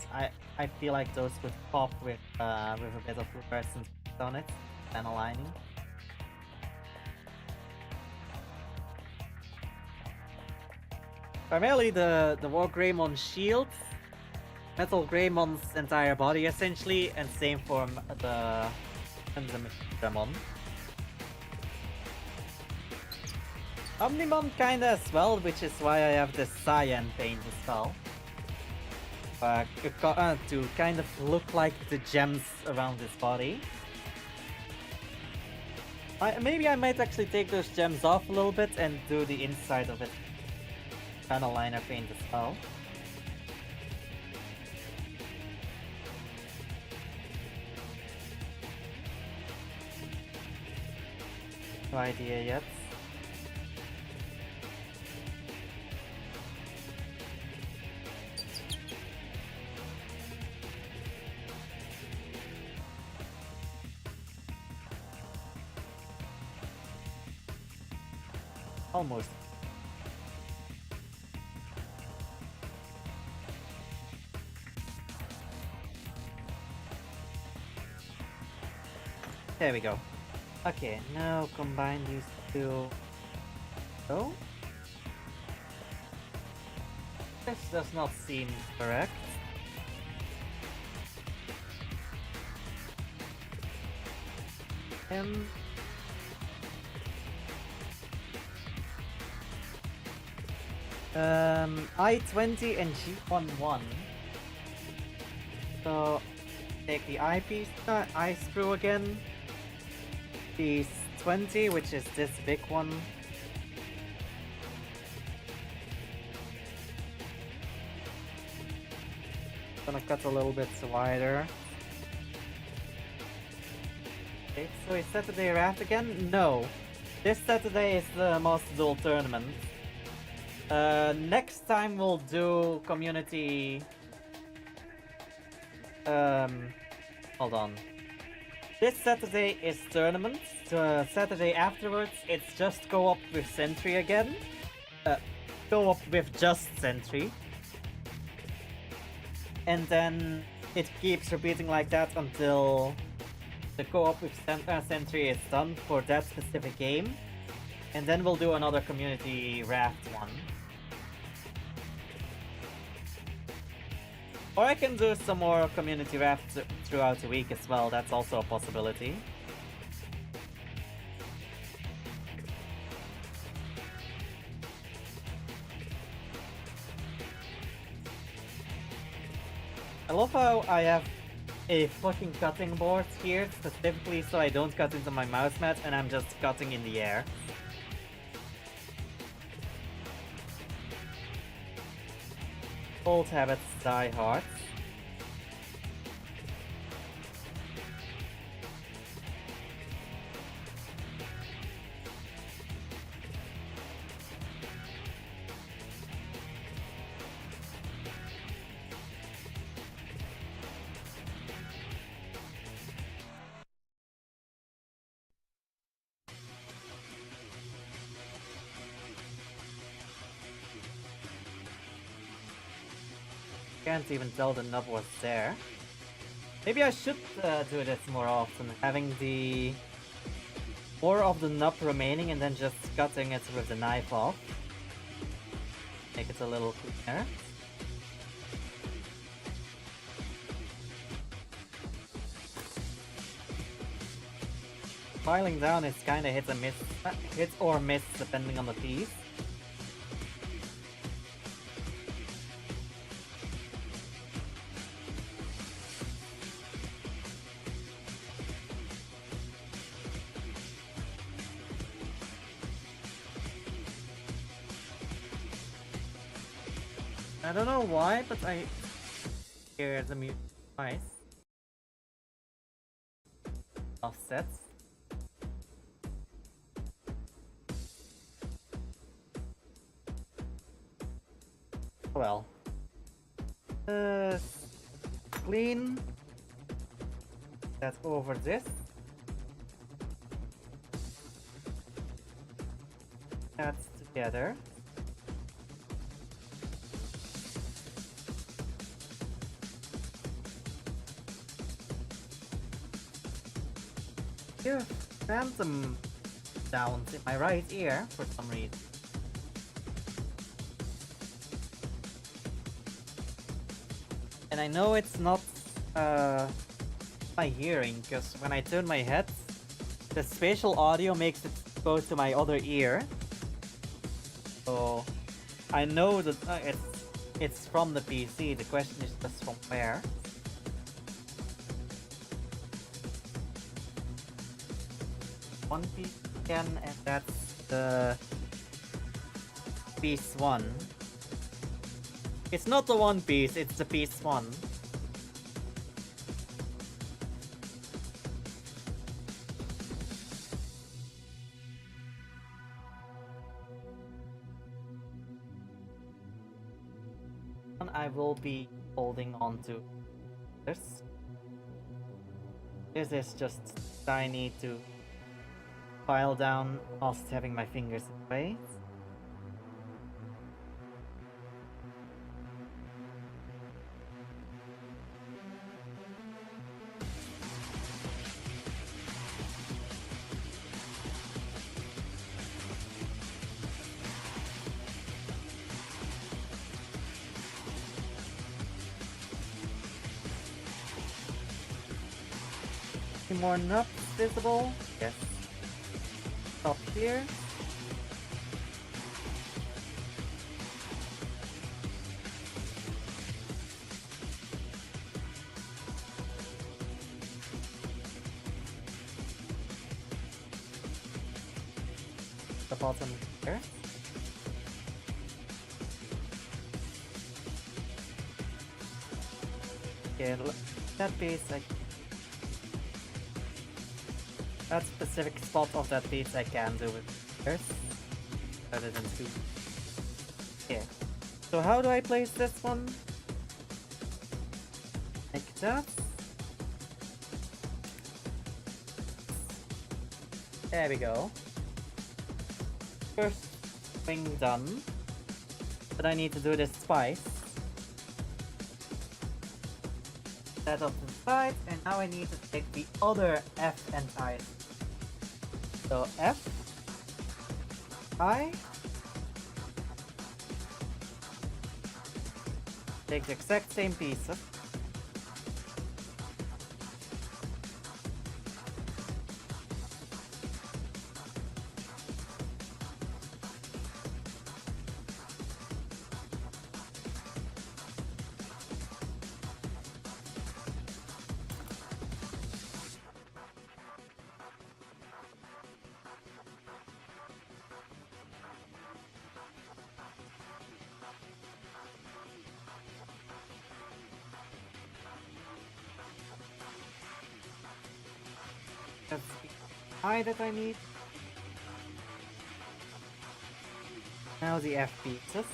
I feel like those would pop with a bit of fluorescence on it and aligning. Primarily the War Greymon shield, Metal Greymon's entire body essentially, and same for the Indramon. Omnimon kinda as well, which is why I have this cyan paint as well. To kind of look like the gems around his body. Maybe I might actually take those gems off a little bit and do the inside of it. Kind of liner paint as well. No idea yet. Almost. There we go. Okay, now combine these two. Oh? This does not seem correct. I-20 and G11. So take the eyepiece, eye screw again. The 20, which is this big one. Gonna cut a little bit wider. Okay, so is Saturday Raft again? No. This Saturday is the Master Duel tournament. Next time we'll do community... hold on. This Saturday is tournament. Saturday afterwards, it's just co-op with Sentry again. Co-op with just Sentry. And then it keeps repeating like that until the co-op with Sentry is done for that specific game. And then we'll do another community raft one. Or I can do some more community rafts throughout the week as well, that's also a possibility. I love how I have a fucking cutting board here, specifically so I don't cut into my mouse mat and I'm just cutting in the air. Old habits die hard. Can't even tell the nub was there. Maybe I should do this more often, having the more of the nub remaining and then just cutting it with the knife off. Make it a little cleaner. Filing down is kinda hit or miss depending on the piece. I don't know why, but I hear the music twice. Offsets. Well. Clean that over this. That's together. Here's phantom sounds in my right ear for some reason. And I know it's not my hearing, because when I turn my head, the spatial audio makes it go to my other ear. So I know that it's from the PC. The question is just from where. One piece again, and that's the piece 1. It's not the one piece, it's the piece 1. And I will be holding on to this. This is just I need to file down whilst having my fingers in the way. Any more nuts visible? Yes. Up here. The bottom here. Okay, that piece that specific spot of that piece I can do with fingers rather than two. Okay. So how do I place this one? Like that. There we go. First thing done. But I need to do this twice. That off to the side, and now I need to take the other F and I. So F, I, take the exact same pieces. That's the I that I need. Now the F pieces.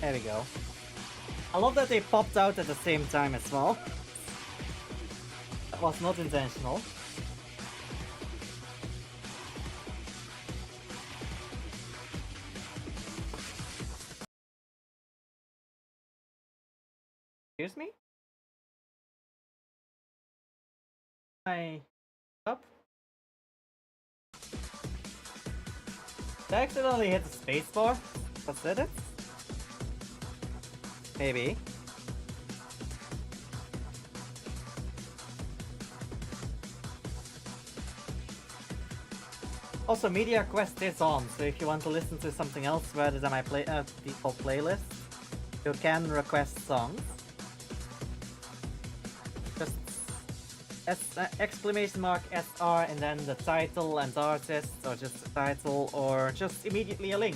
There we go. I love that they popped out at the same time as well. That was not intentional. Excuse me? I up? Did I accidentally hit the spacebar? Was that it? Maybe. Also, Media Quest is on, so if you want to listen to something else rather than my default playlist, You can request songs. Just exclamation mark SR and then the title and artist, or just the title, or just immediately a link.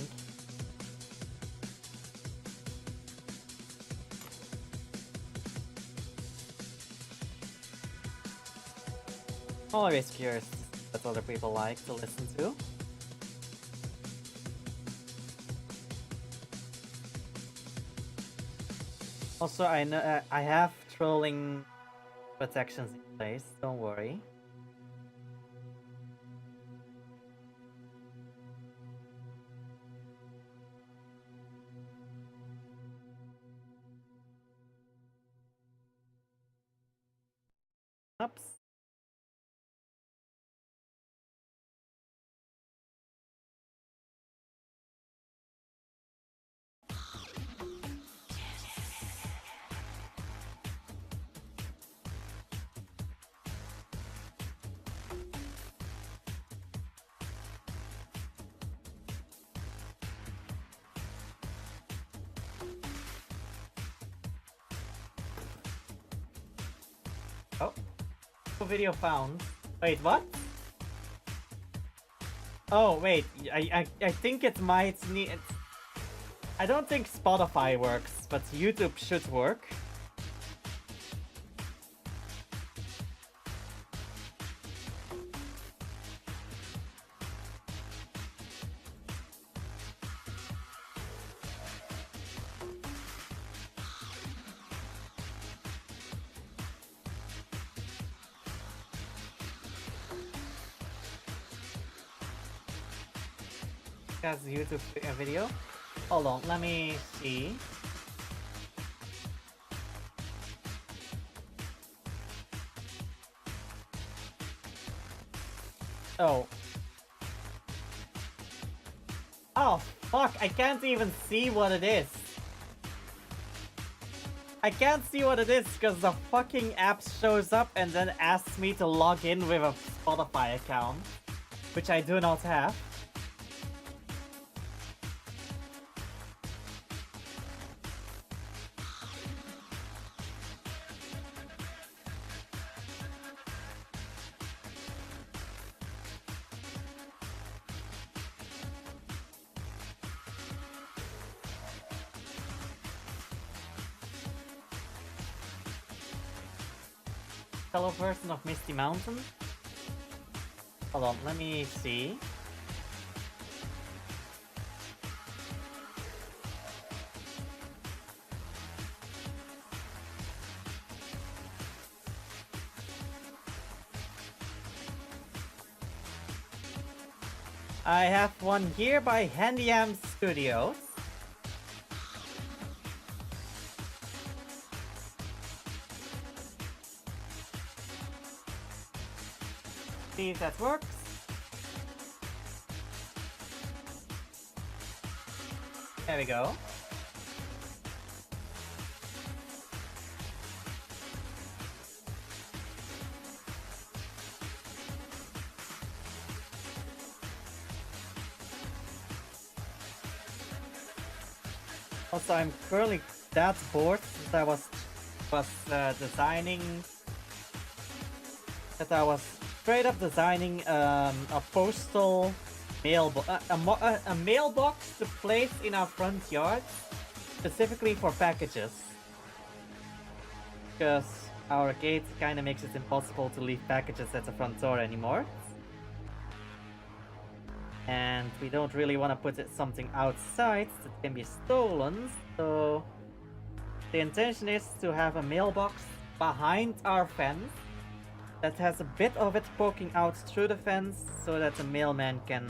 Always curious what other people like to listen to. Also, I know I have trolling protections in place, don't worry. Oops. Oh. Video found. Wait, what? Oh, wait. I think it might need... I don't think Spotify works, but YouTube should work. Has YouTube video? Hold on, let me see. Oh. Oh, fuck, I can't even see what it is. I can't see what it is because the fucking app shows up and then asks me to log in with a Spotify account, which I do not have. Fellow person of Misty Mountain? Hold on, let me see. I have one here by Handyam Studios. See if that works. There we go. Also, I'm currently that bored that I was designing. That I was straight up designing a postal mailbox, a mailbox to place in our front yard, specifically for packages. Because our gate kind of makes it impossible to leave packages at the front door anymore. And we don't really want to put something outside that can be stolen, so the intention is to have a mailbox behind our fence that has a bit of it poking out through the fence so that the mailman can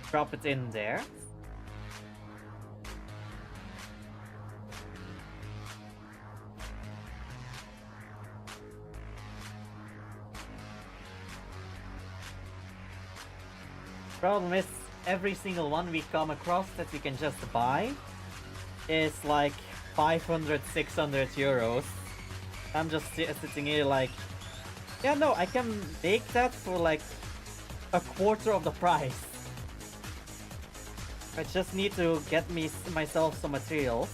drop it in there. Problem is, every single one we come across that we can just buy is like 500, 600 euros. I'm just sitting here like, yeah, no, I can make that for like a quarter of the price. I just need to get myself some materials.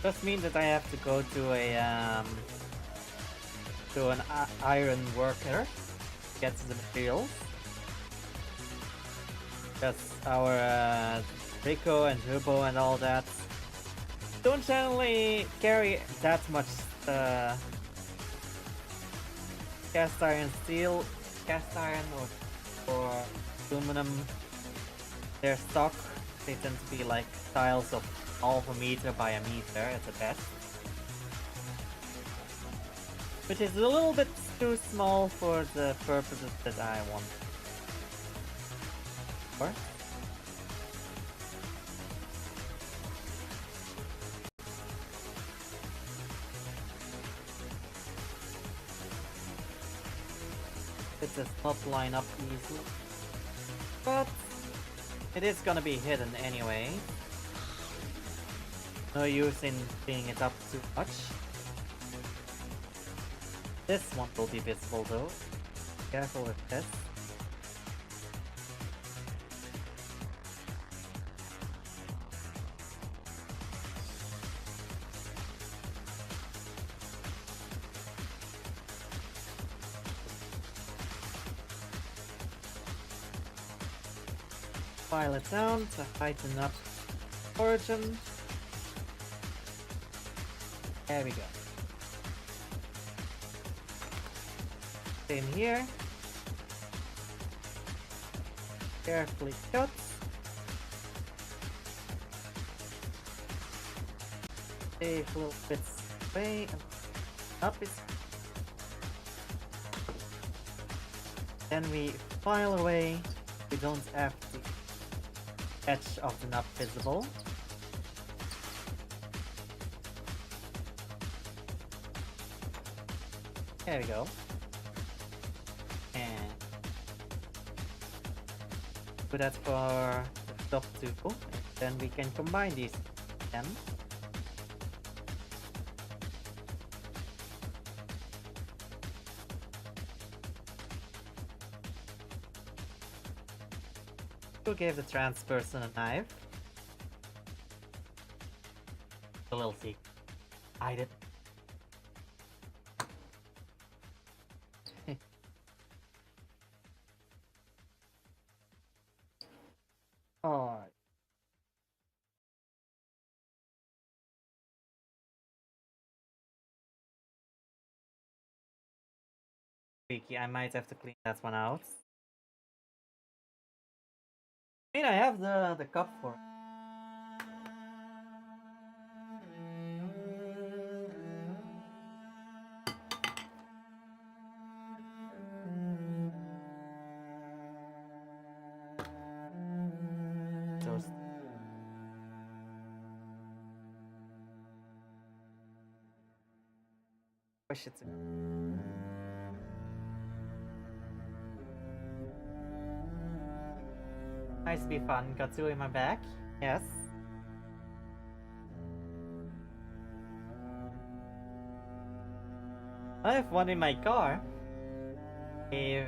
Does mean that I have to go to an iron worker to get the materials. Because our Rico and Turbo and all that don't generally carry that much cast iron steel, cast iron or aluminum. Their stock, they tend to be like tiles of half a meter by a meter at the best. Which is a little bit too small for the purposes that I want. Or? It does not line up easily. But it is gonna be hidden anyway. No use in cleaning it up too much. This one will be visible though. Careful with this. File it down to heighten up origin. There we go. Same here. Carefully cut. Save little bits away and up it. Then we file away. We don't have the edge of the nub visible. There we go. And do that for the top two. Then we can combine these again. Who gave the trans person a knife? A little secret. I did. Alright. Freaky, I might have to clean that one out. I mean, I have the cup for it. Toast. Push it. Nice to be fun. Got two in my back. Yes. I have one in my car. A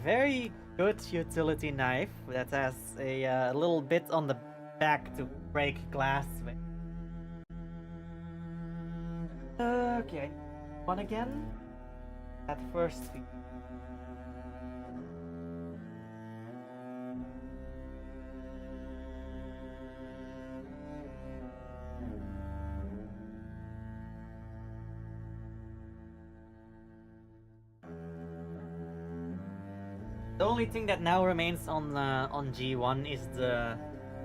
very good utility knife that has a little bit on the back to break glass with. Okay, one again. At first. The only thing that now remains on G1 is the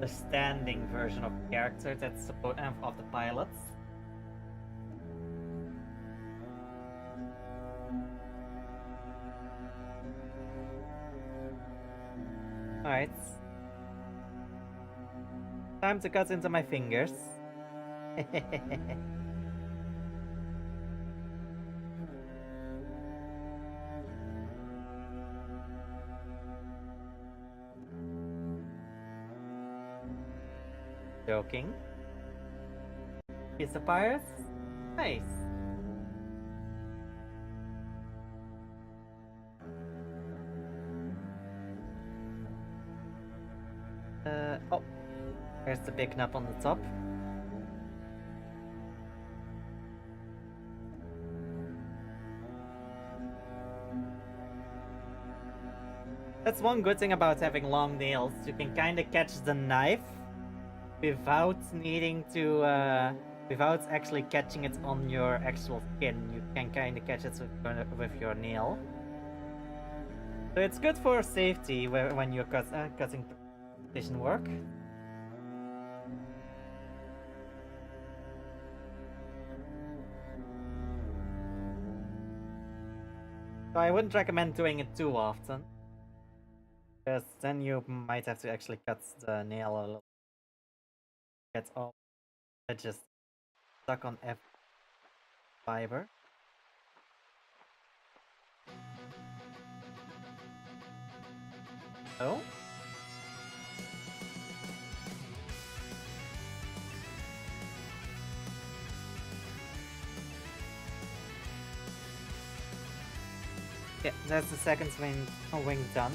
standing version of the character that's of the pilots. Alright. Time to cut into my fingers. Joking. Piece of pirates? Nice. Oh. There's the big knob on the top. That's one good thing about having long nails. You can kind of catch the knife without needing to, without actually catching it on your actual skin. You can kind of catch it with your nail. So it's good for safety when you're cutting precision work. So I wouldn't recommend doing it too often, because then you might have to actually cut the nail a little. Get all just stuck on every fiber. Oh. Yeah, that's the second wing done.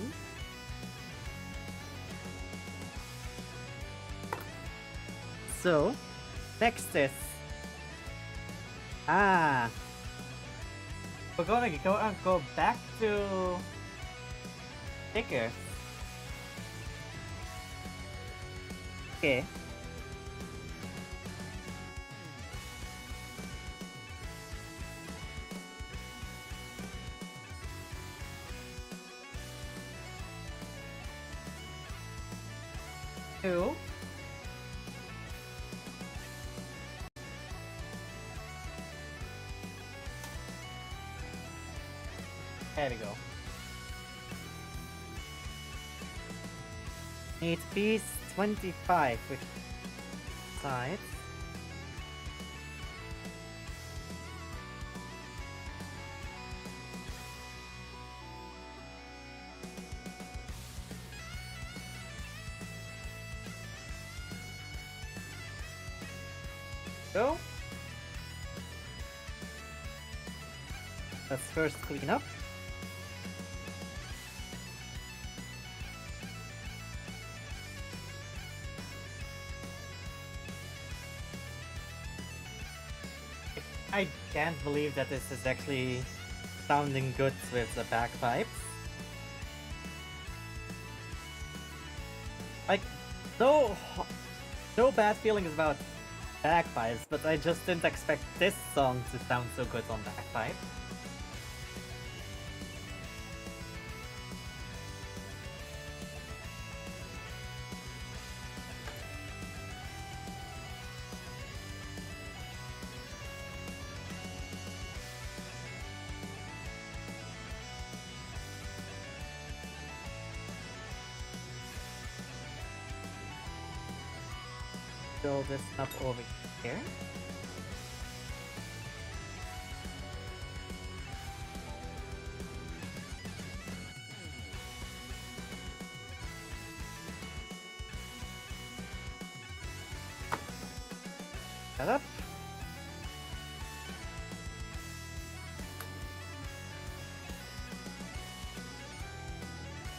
So, next is... we're gonna go back to... stickers. Okay. Two. There we go. Need piece 25 with sides. Go. Let's first clean up. I can't believe that this is actually sounding good with the bagpipes. Like, no bad feelings about bagpipes, but I just didn't expect this song to sound so good on bagpipe. Build this up over here. That up.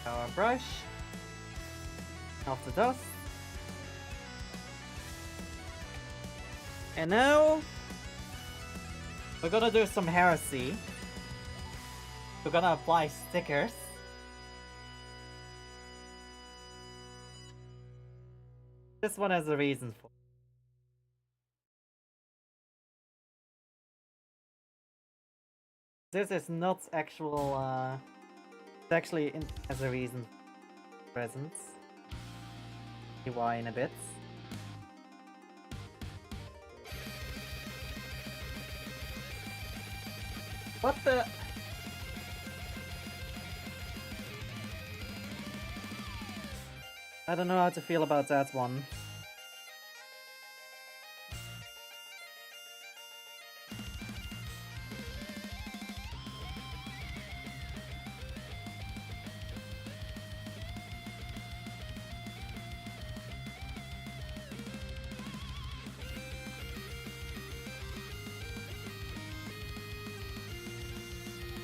Our brush. Off the dust. And now we're gonna do some heresy. We're gonna apply stickers. This one has a reason for it. This is not actual, it's actually as a reason present. See why in a bit. What the? I don't know how to feel about that one.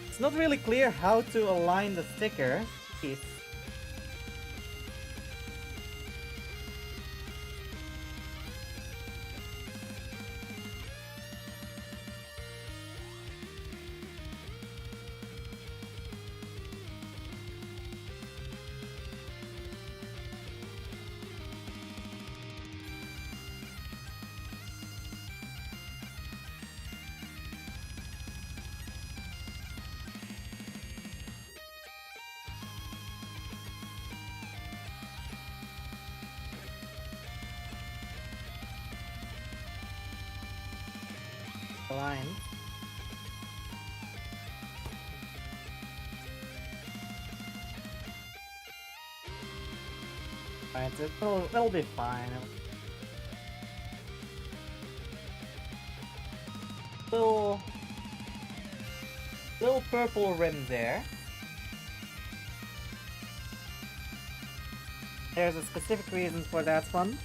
It's not really clear how to align the sticker. Jeez. Aligned. Right, it'll be fine. Little purple rim there. There's a specific reason for that one.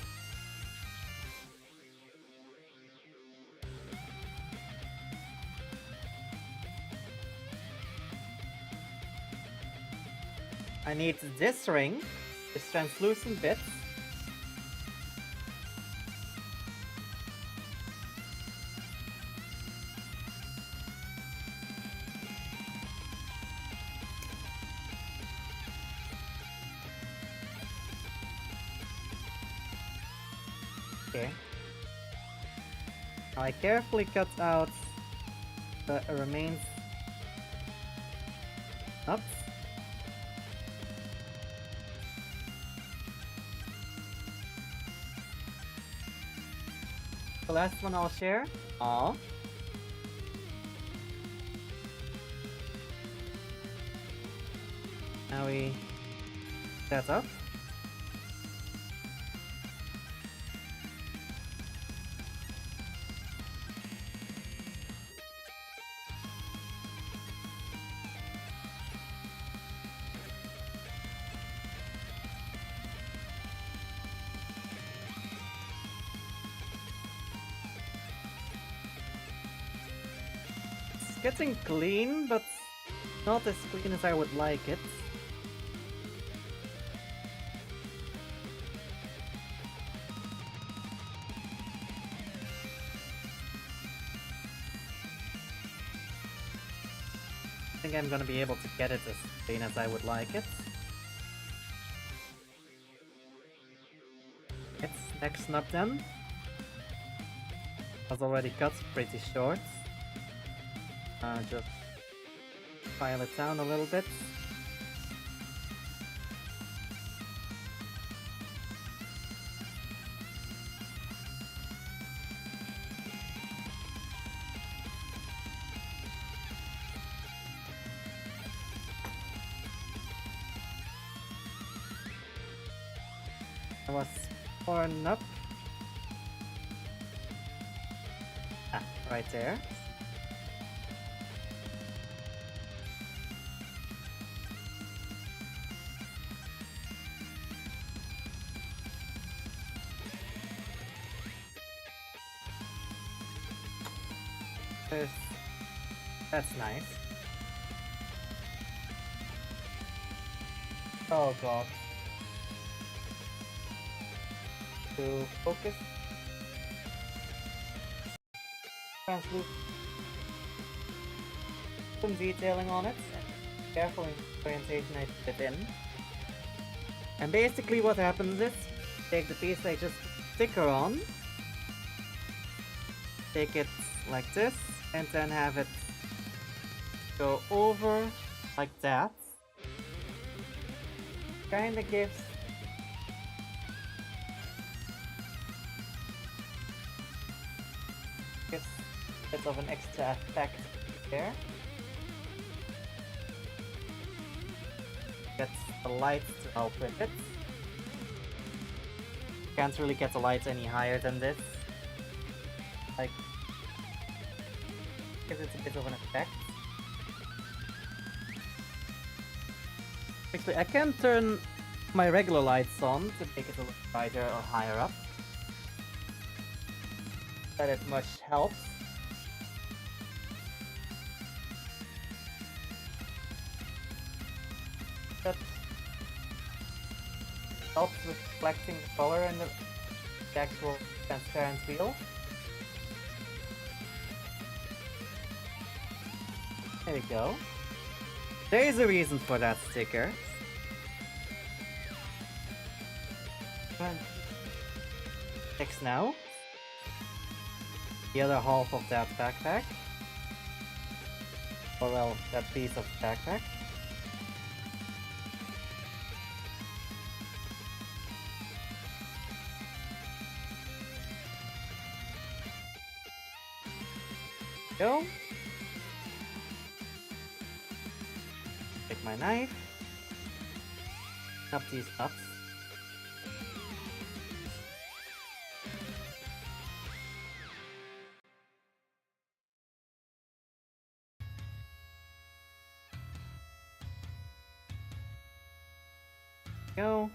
I need this ring, this translucent bit. Okay. Now I carefully cut out the remains. Oops. The last one I'll share. Aw. Now we set up. It's getting clean, but not as clean as I would like it. I think I'm gonna be able to get it as clean as I would like it. It's next up then. Was already cut pretty short. Just file it down a little bit. I was torn up. Ah, right there. That's nice. Oh god. To focus. Translucent. Some detailing on it. Careful in orientation I put it in. And basically what happens is, take the piece I just sticker on. Take it like this. And then have it go over like that. Kinda gives a bit of an extra effect there. Gets the light to help with it. Can't really get the light any higher than this. Like, gives it a bit of an effect. Actually, I can turn my regular lights on to make it a little brighter or higher up. That it much helps. That helps with reflecting the color in the actual transparent wheel. There we go. There is a reason for that sticker. Next now. The other half of that backpack. Or well, that piece of backpack. Go. Take my knife. Up these nuts. Go.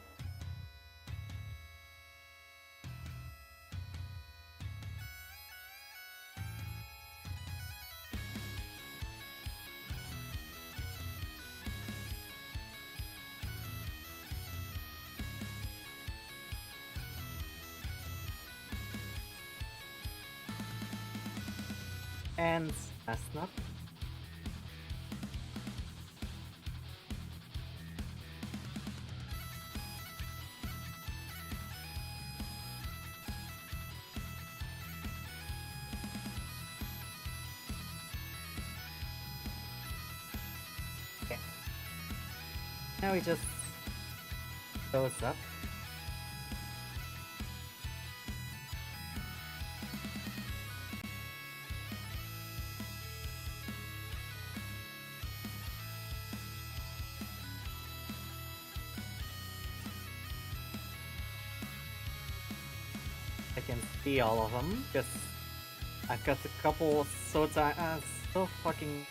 And last nut. Okay. Now we just goes up. I can see all of them because I've got a couple so fucking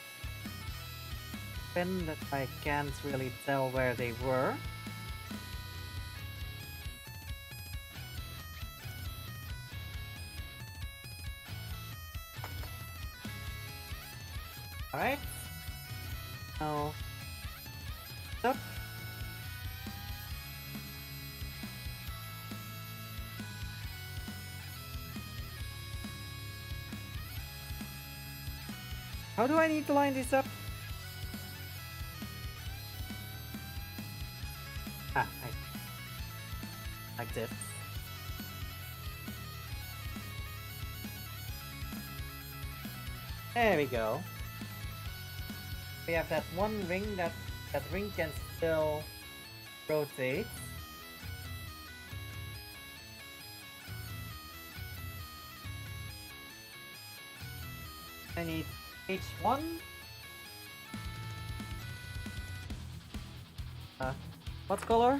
thin that I can't really tell where they were. Alright. Now up. How do I need to line this up? Like this. There we go. We have that one ring that ring can still rotate. I need H1. What color?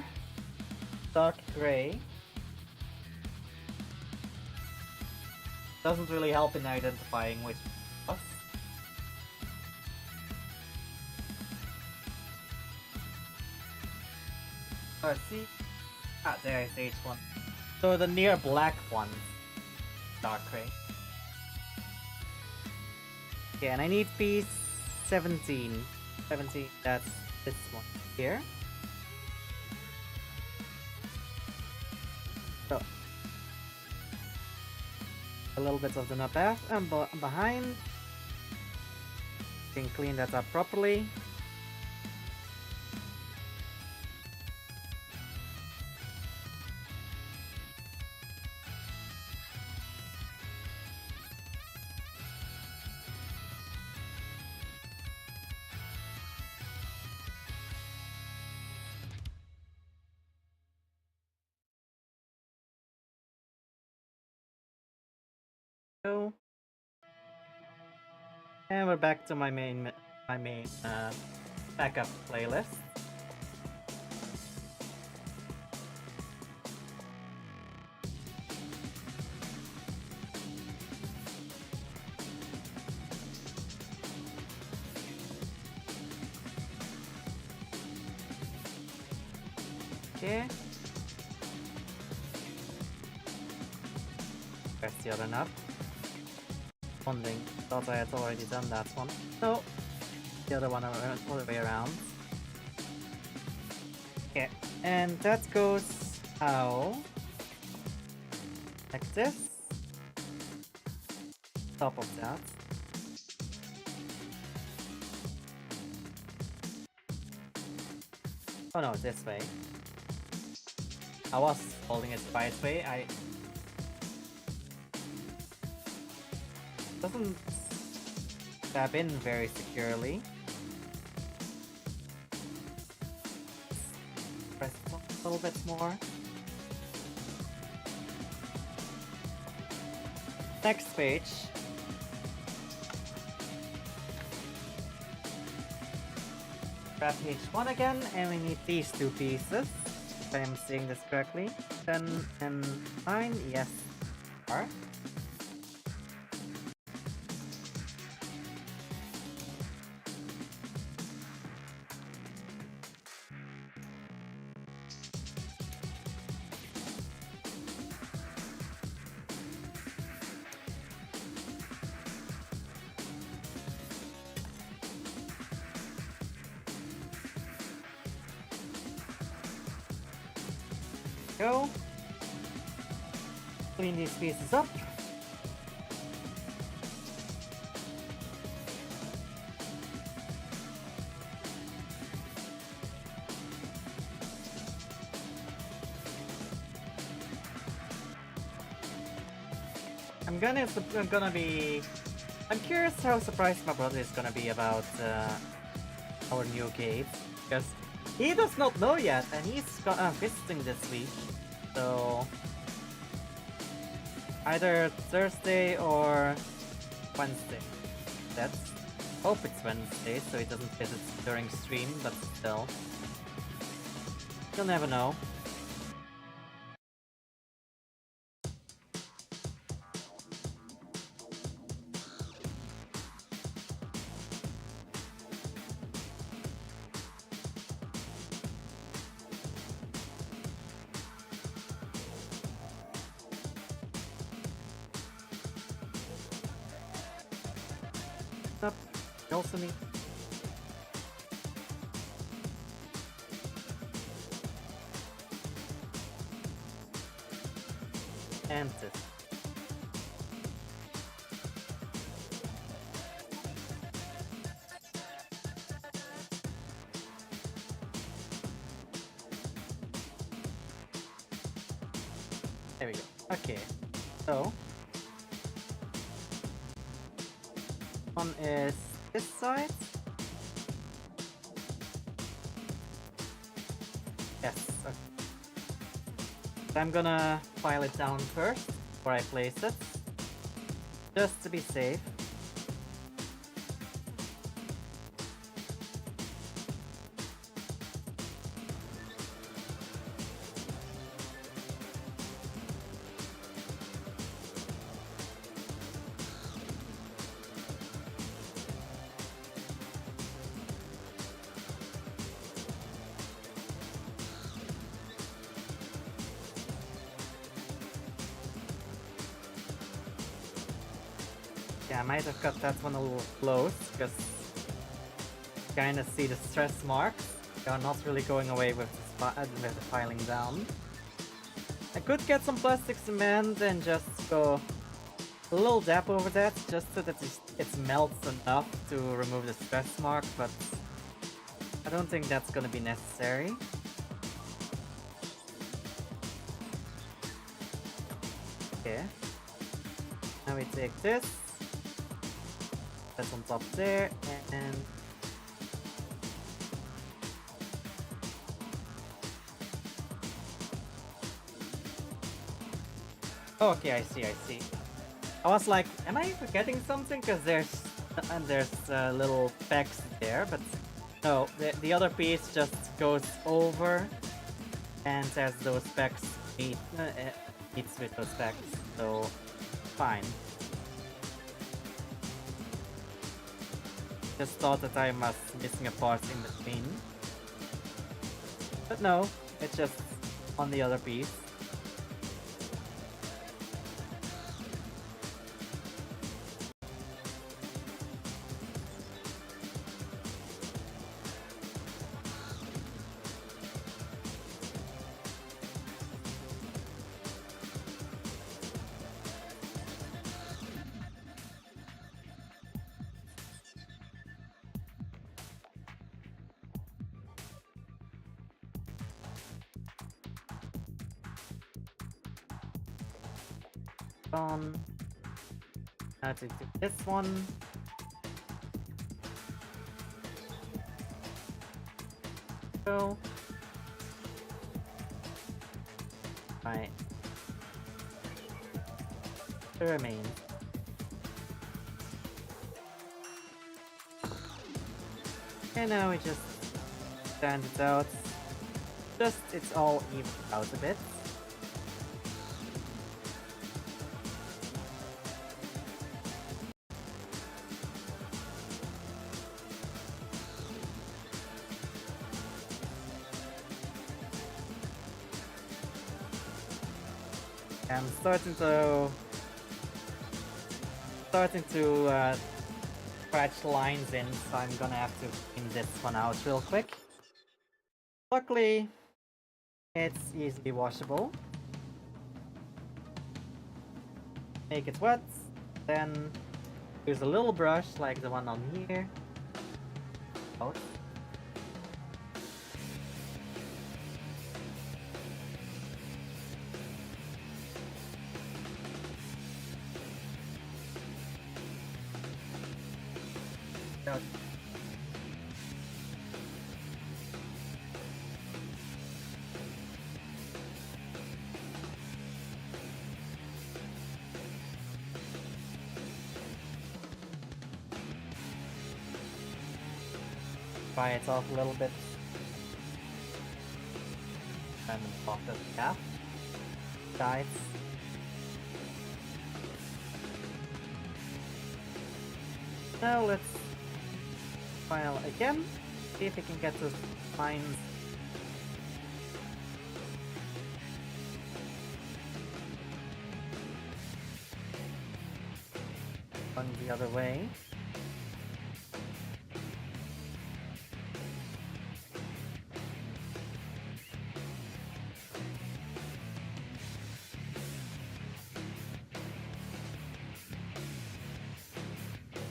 Dark gray. Doesn't really help in identifying which us. Let's see. Ah, there is H1. So the near black one, dark gray. Okay, and I need piece 17. 17, that's this one here. So, a little bit of the nut path and behind. You can clean that up properly. Go. And we're back to my main backup playlist. Okay. Press the other nut. Bonding. Thought I had already done that one. No. The other one all the way around. Okay. And that goes how? Like this. Top of that. Oh no, this way. I was holding it the right way. Doesn't tap in very securely. Press a little bit more. Next page. Grab H1 again, and we need these two pieces. If I am seeing this correctly. 10 and 9, yes. Are. Go. Clean these pieces up. I'm curious how surprised my brother is gonna be about our new gate, because he does not know yet, and he's visiting this week, so either Thursday or Wednesday. Let's hope it's Wednesday, so he doesn't visit during stream, but still, you'll never know. Up, you also need. And this. There we go. Okay, so one is this side. Yes. Okay. I'm gonna file it down first before I place it, just to be safe. Yeah, I might have cut that one a little close, because you kinda see the stress marks. They are not really going away with the filing down. I could get some plastic cement and just go a little dab over that, just so that it melts enough to remove the stress mark, but I don't think that's gonna be necessary. Okay. Now we take this. That's on top there, and oh, okay, I see. I was like, am I forgetting something? Because there's little pecks there, but no, the other piece just goes over and has those pecks meets with those pecks, so fine. Just thought that I was missing a part in between. But no, it's just on the other piece. On. Now to do this one. Go. Right. The remain. And now we just stand it out. Just it's all evened out a bit. I'm starting to scratch lines in, so I'm gonna have to clean this one out real quick. Luckily, it's easily washable. Make it wet, then use a little brush like the one on here. Out. Out. Dry it off a little bit. And pop the cap. Sides. Now let's file again. See if we can get those lines. On the other way.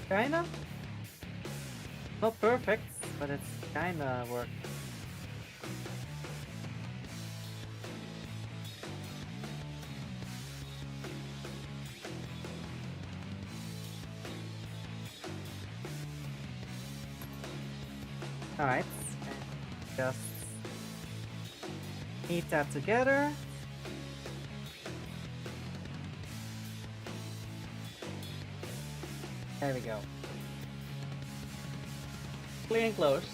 Kinda. Not perfect, but it's kinda work. Alright, just knead that together. There we go. Clean and closed.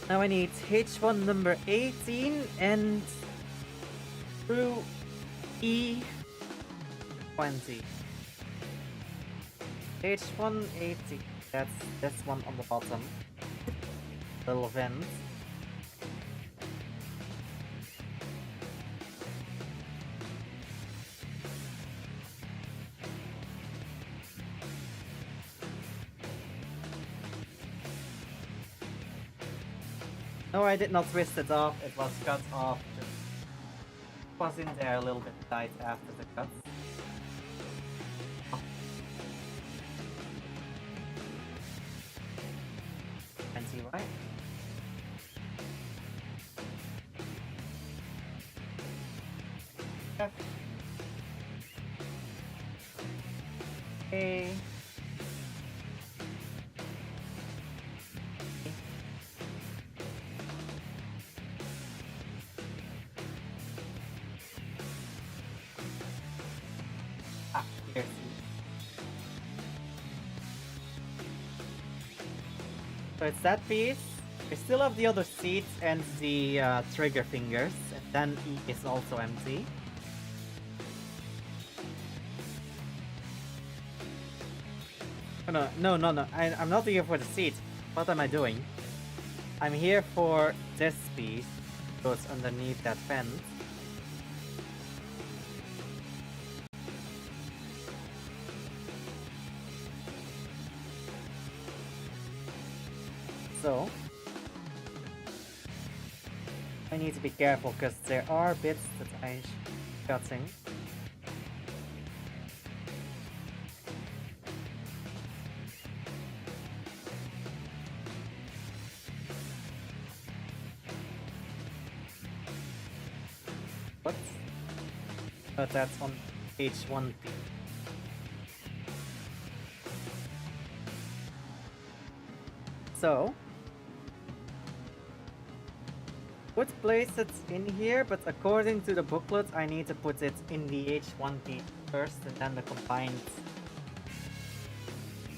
Now I need H1 number 18 and through E20. H1 80. That's this one on the bottom. Little vent. No, I did not twist it off, it was cut off. Just was in there a little bit tight after the cut. Oh. And see why? F A here. So it's that piece. We still have the other seats and the trigger fingers, and then E is also empty. Oh, no. I'm not here for the seat. What am I doing? I'm here for this piece. Goes underneath that fence. So I need to be careful because there are bits that I'm cutting. What? But that's on page 1. So would place it in here, but according to the booklet, I need to put it in the H1P first and then the combined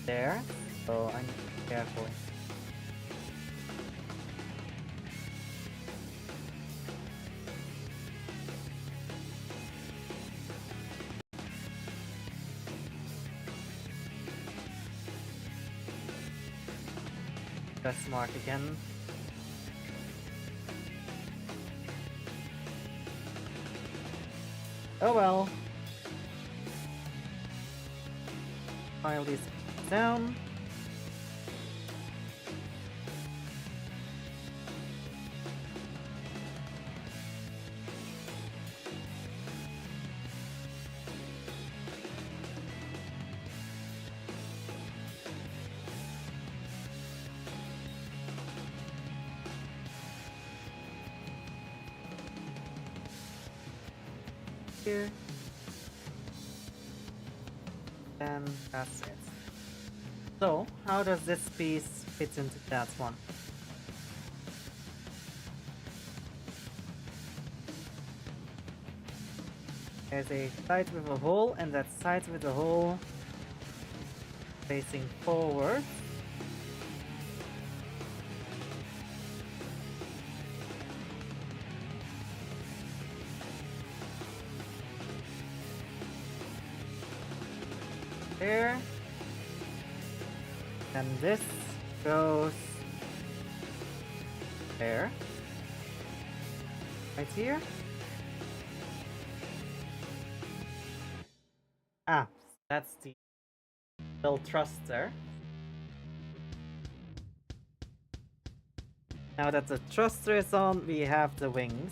there. So I need carefully. Press mark again. Oh well. File these down. Here. And that's it. So, how does this piece fit into that one? There's a side with a hole, and that side with a hole facing forward. There. And this goes there. Right here. Ah, that's the little thruster. Now that the thruster is on, we have the wings.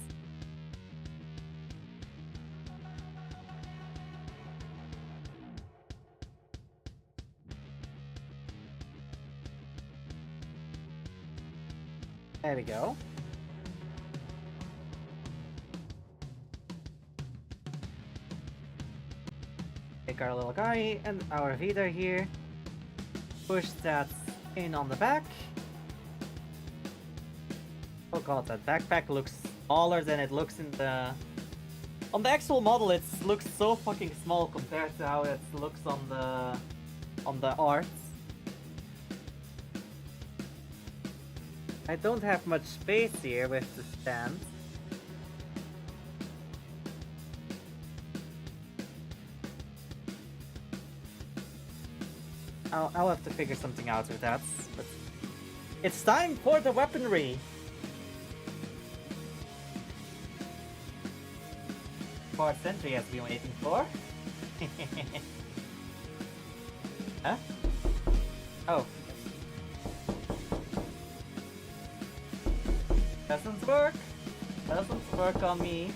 There we go. Take our little guy and our vidar here. Push that in on the back. Oh god, that backpack looks smaller than it looks in the... On the actual model, it looks so fucking small compared to how it looks on the arts. I don't have much space here with the stand. I'll have to figure something out with that. But it's time for the weaponry! For Sentry has been waiting for. Huh? Oh. Doesn't work. Doesn't work on me.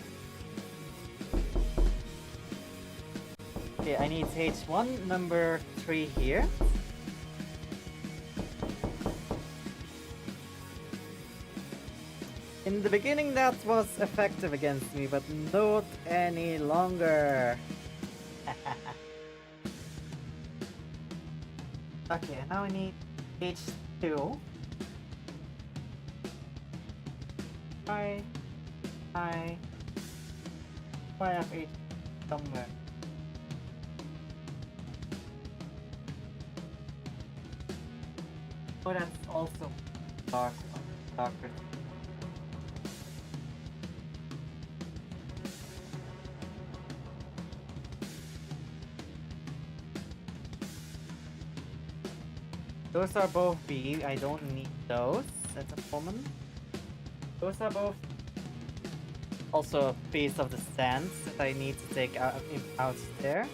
Okay, I need H1 number 3 here. In the beginning that was effective against me, but not any longer. Okay, now I need H2. I have H somewhere. Oh, that's also darker. Those are both B. I don't need those at the moment. Those are both also a piece of the stands that I need to take out there.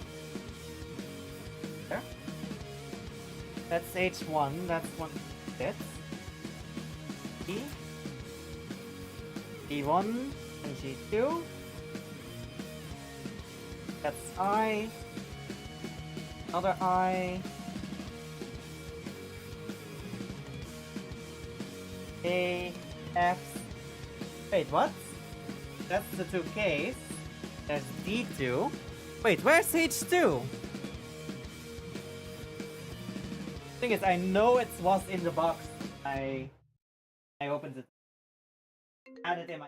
There. That's H1. That's one bit. E. G1 and G2. That's I. Another I. A. F. Wait, what? That's the two Ks. There's D2. Wait, where's H2? Thing is, I know it was in the box. I opened it. Had it in my...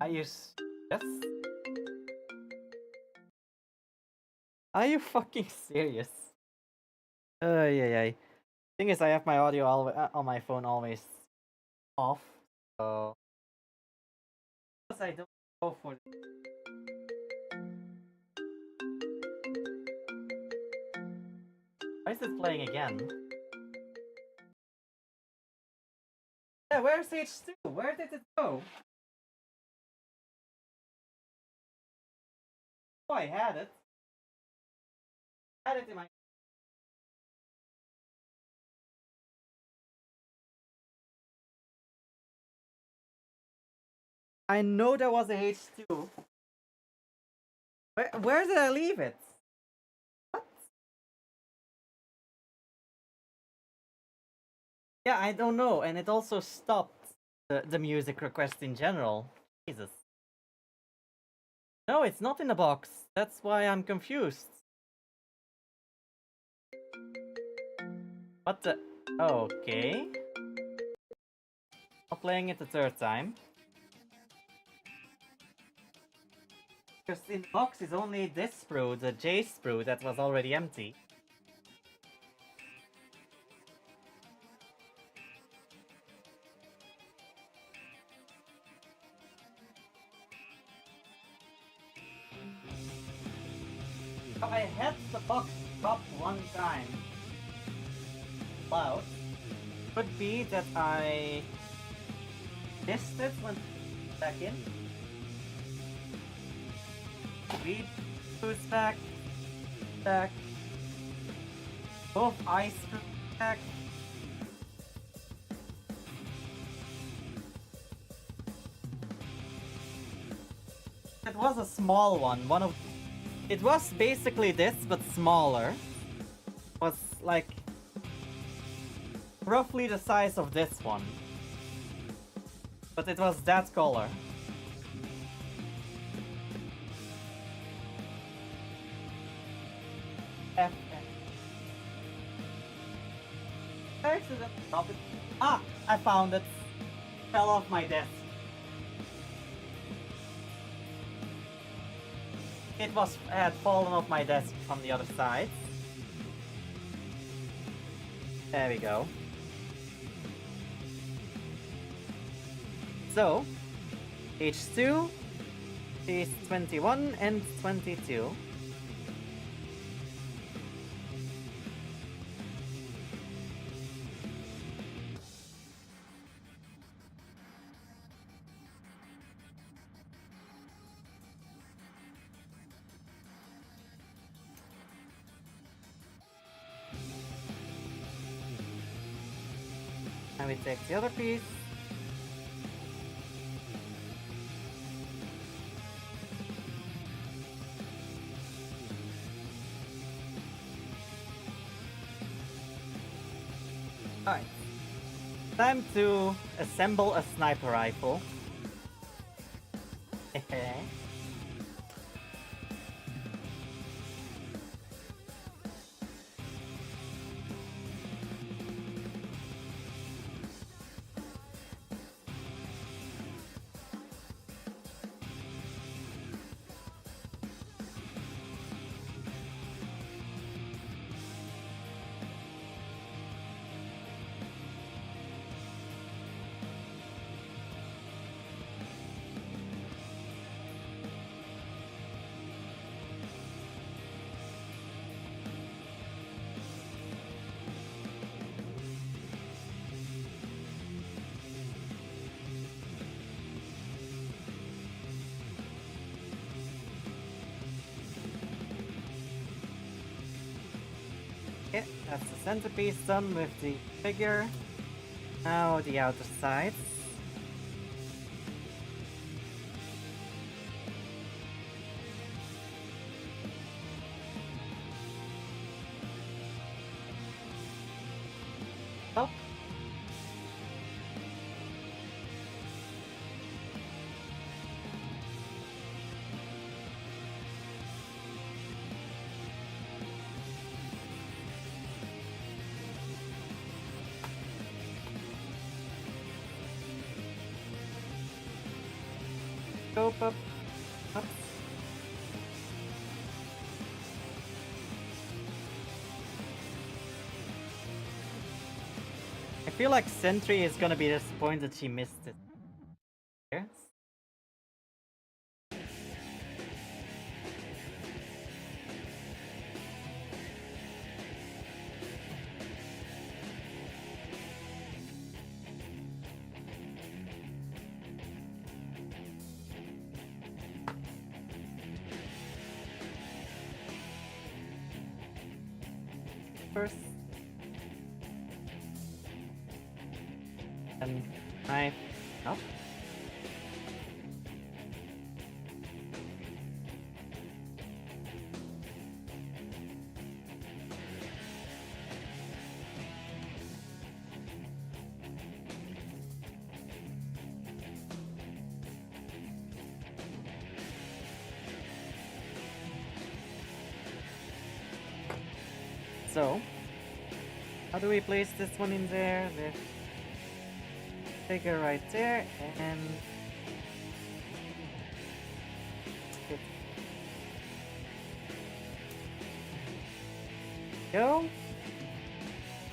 I use... Yes? Are you fucking serious? Yeah. Thing is, I have my audio on my phone always off, so because I don't go for. Why is it playing again? Yeah, where's H2? Where did it go? Oh, I had it. I had it in my. I know there was a H2. Where did I leave it? What? Yeah, I don't know, and it also stopped the music request in general. Jesus. No, it's not in the box. That's why I'm confused. What the? Okay. Not playing it the third time. Because in the box is only this sprue, the J sprue that was already empty. So I had the box drop one time. Loud. Could be that I missed it when back in. Read who's back. Both ice back. It was a small one. It was basically this, but smaller. It was like roughly the size of this one. But it was that color. F. Accident. Drop it. Ah! I found it. Fell off my desk. It had fallen off my desk from the other side. There we go. So, H2 is 21 and 22. And we take the other piece. Alright. Time to assemble a sniper rifle. Okay, that's the centerpiece done with the figure. Now the outer sides. Oh. Scope up. Up. feel like Sentry is gonna be disappointed she missed it. Yes. First. And knife up. So, how do we place this one in there? The figure right there, and go.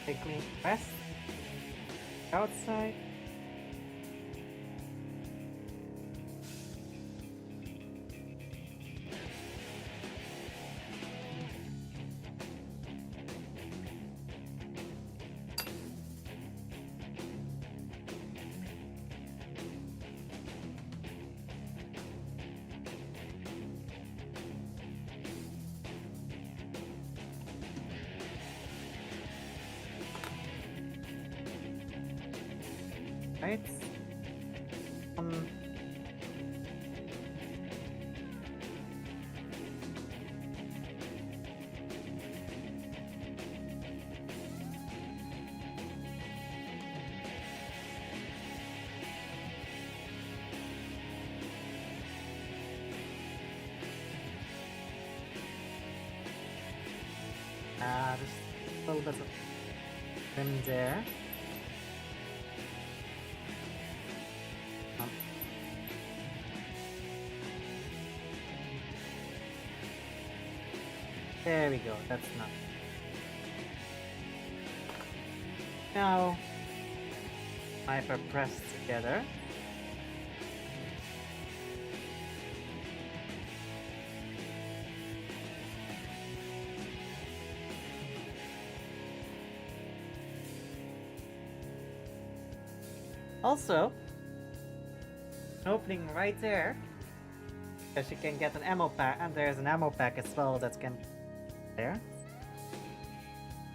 Quickly press outside. Right. Just a little bit of trim there. There we go, that's enough. Now, hyper press together. Also, an opening right there, because you can get an ammo pack, and there's an ammo pack as well that can there.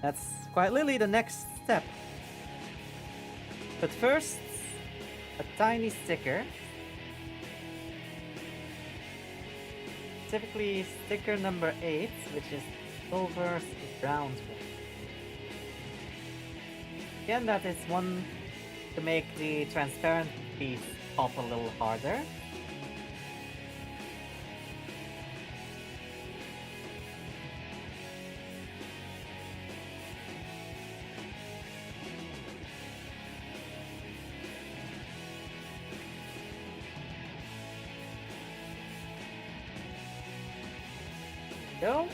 That's quite literally the next step. But first, a tiny sticker. Typically sticker number 8, which is silver's ground one. Again, that is one to make the transparent piece pop a little harder. Go.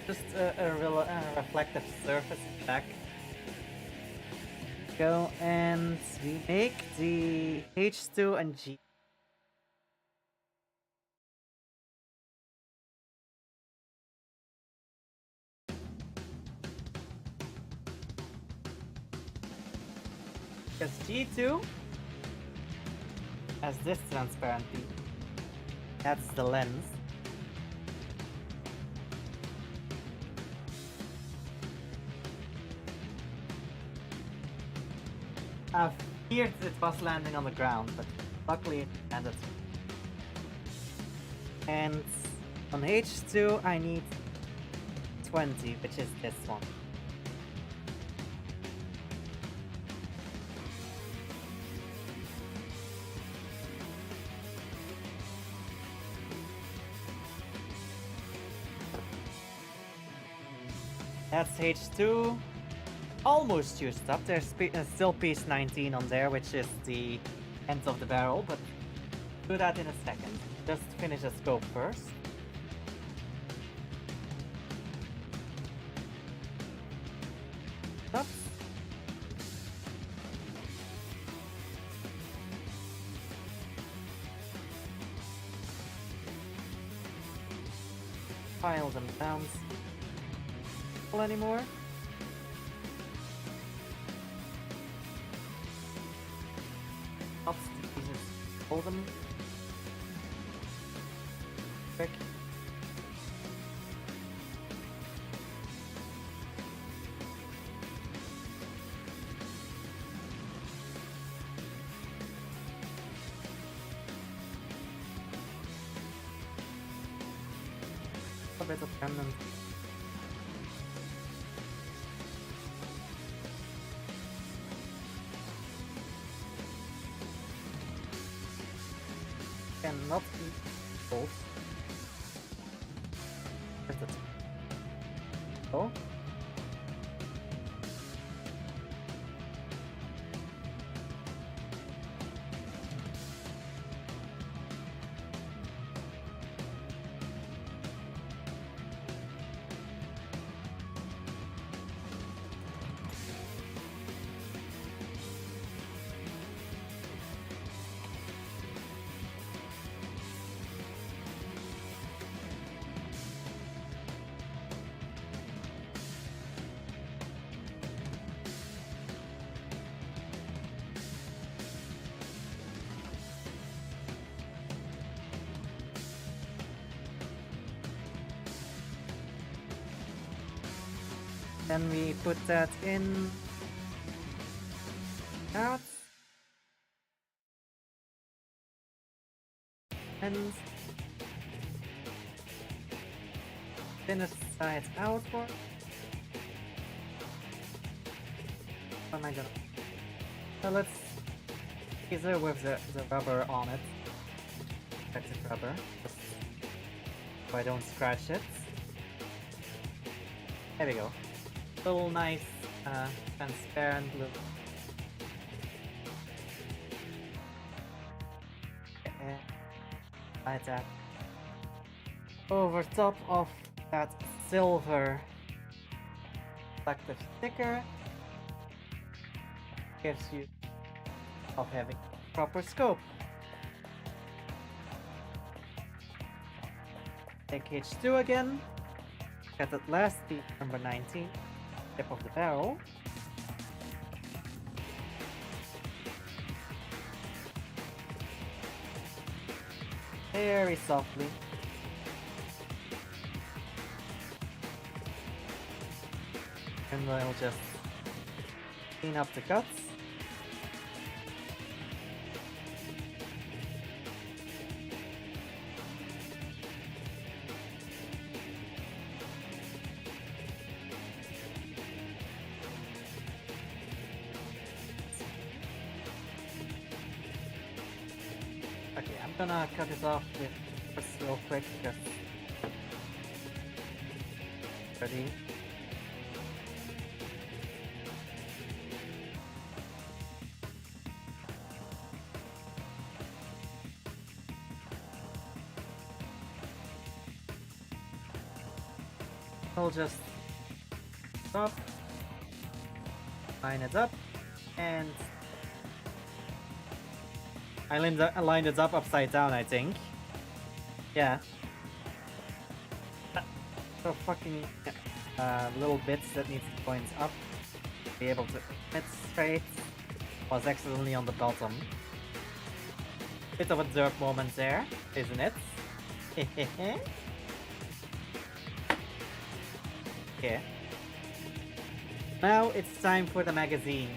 Just a reflective surface back. Go, and we make the H2 and G. Because G2 has this transparent piece. That's the lens. I feared it was landing on the ground, but luckily it landed. And on H2 I need 20, which is this one. That's H2. Almost used up. There's still piece 19 on there, which is the end of the barrel, but do that in a second. Just finish the scope first. Oops. file them down anymore. Not just hold them. Quick. A bit of remnant. Cannot be both. Where's it? Oh? Then we put that in. Out. And finish side outward. What am I gonna? So let's either with the rubber on it. Protective rubber. So I don't scratch it. There we go. Little nice, transparent look. Like that. Over top of that silver reflective sticker gives you of having proper scope. Take H2 again. Get at last the number 19. Tip of the barrel. Very softly. And we'll just clean up the cuts. Okay, I'm gonna cut this off with just real quick, just ready. I'll just stop, line it up, and I lined it up upside down, I think. Yeah. So fucking little bits that needs to point up. Be able to hit straight. Was accidentally on the bottom. Bit of a derp moment there, isn't it? Okay. Now it's time for the magazine.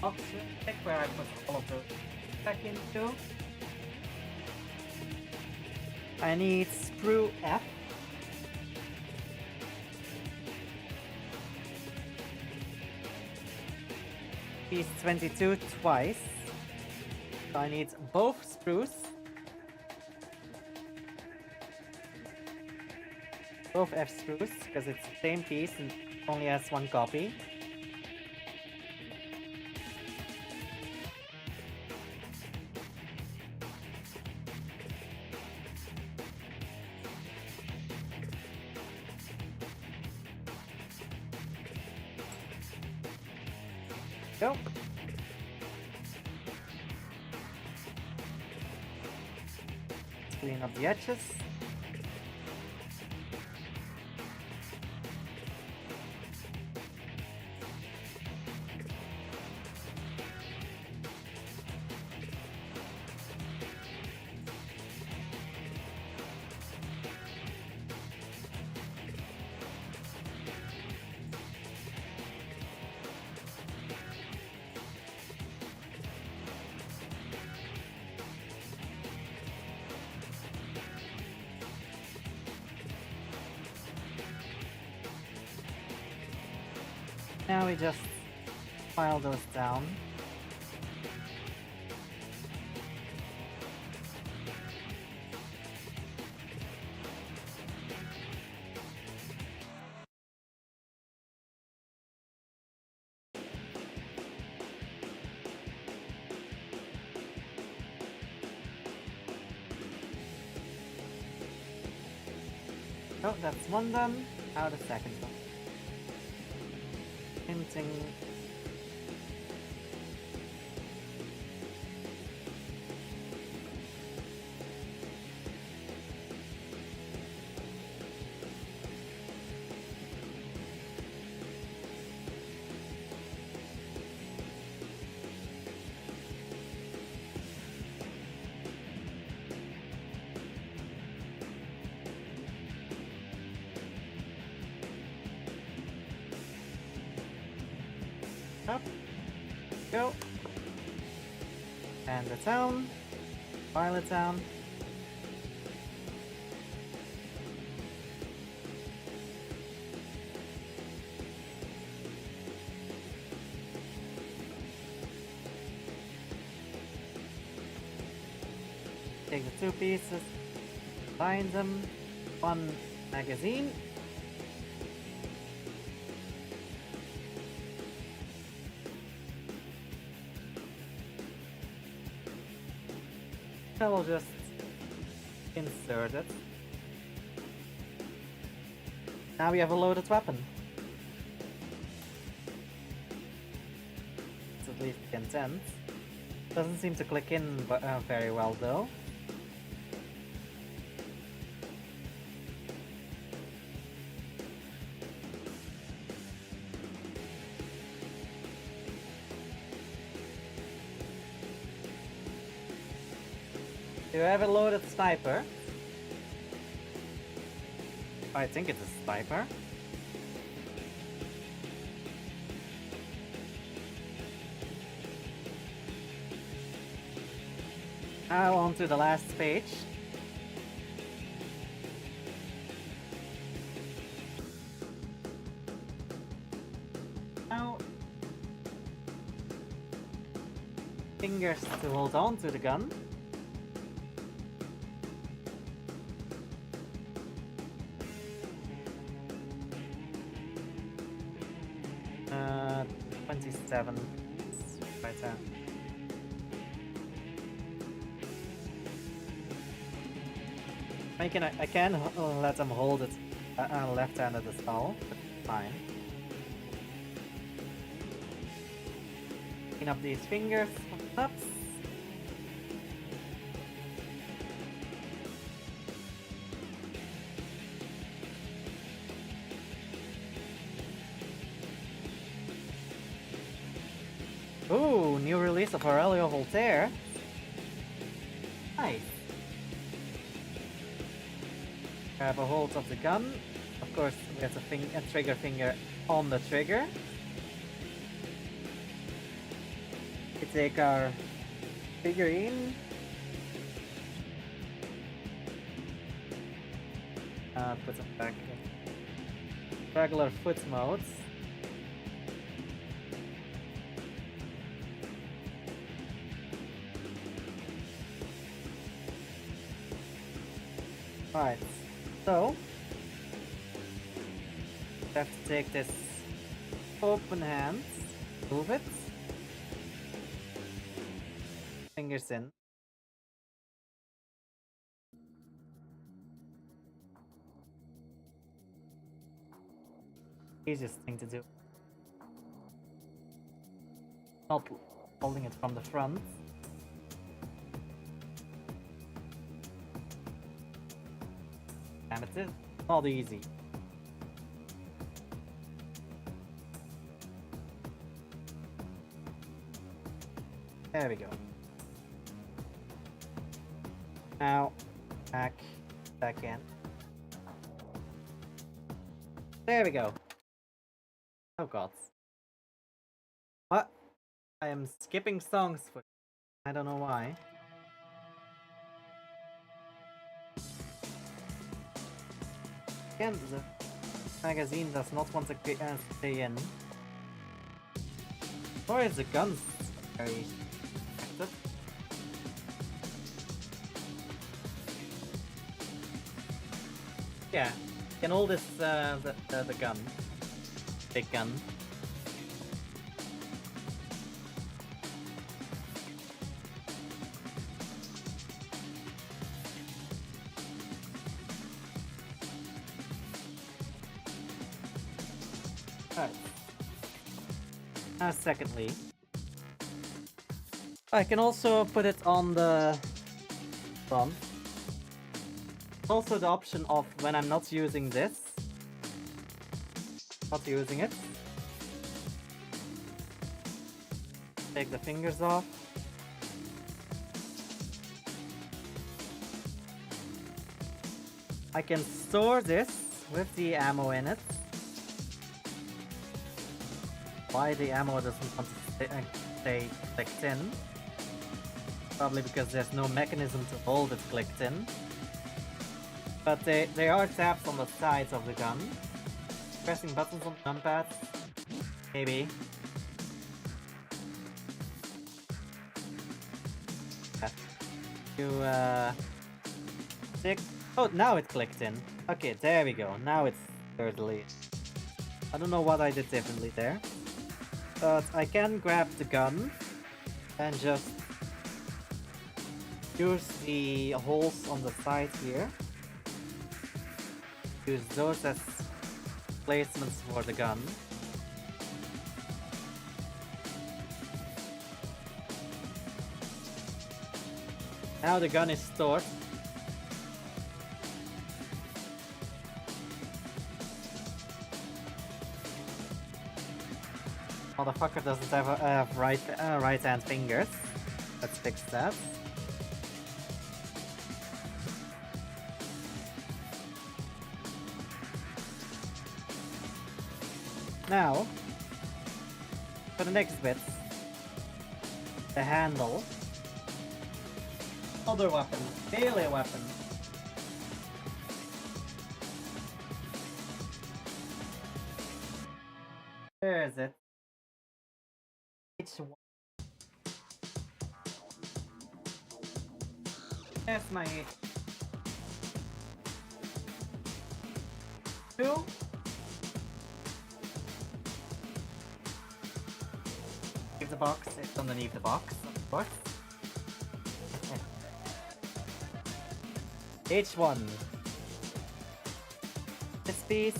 Box check where I put all of those back into. I need screw F. Piece 22 twice. So I need both screws. Both F screws, because it's the same piece and only has one copy. Go. Clean up the edges. Now we just file those down. Oh, that's one done. Now the second one. Hinting. Up. Go. And the town. Violet town. Take the two pieces, bind them, one magazine. I will just insert it. Now we have a loaded weapon. It's at least content. Doesn't seem to click in very well though. Do you have a loaded sniper? I think it's a sniper. Now on to the last page. Now, fingers to hold on to the gun. 27 right there. I can let them hold it left-handed as well, but fine. Clean up these fingers from the tops. Ooh, new release of Aurelio Voltaire. Nice. Grab a hold of the gun. Of course, we have a trigger finger on the trigger. We take our figurine. Put it back in regular foot modes. Right, so we have to take this open hand, move it, fingers in. Easiest thing to do. Not holding it from the front. but it's not easy. There we go. Now, back in. There we go. Oh god. What? I am skipping songs for... I don't know why. Again, the magazine does not want to stay in. Or is the guns very active? Yeah, can hold this the gun, big gun. Alright. Secondly, I can also put it on the front. Also the option of when I'm not using this, not using it, take the fingers off. I can store this with the ammo in it. Why the ammo doesn't want to stay clicked in? Probably because there's no mechanism to hold it clicked in. But there are tabs on the sides of the gun. Pressing buttons on the numpad? Maybe. Yeah. You stick. Oh, now it clicked in. Okay, there we go. Now it's thirdly. I don't know what I did differently there. But I can grab the gun and just use the holes on the side here. Use those as placements for the gun. Now the gun is stored. Motherfucker doesn't have right hand fingers. Let's fix that. Now, for the next bit, the handle. Other weapon, melee weapon. Where is it? H1. That's my H2. The box, it's underneath the box, of course. H1. This piece.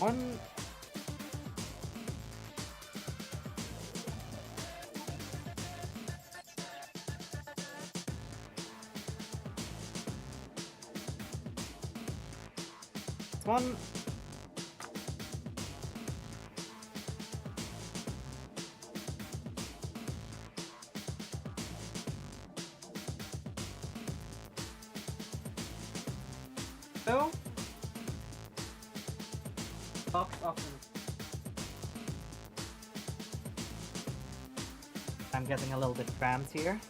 One. One. So, box open. I'm getting a little bit cramped here.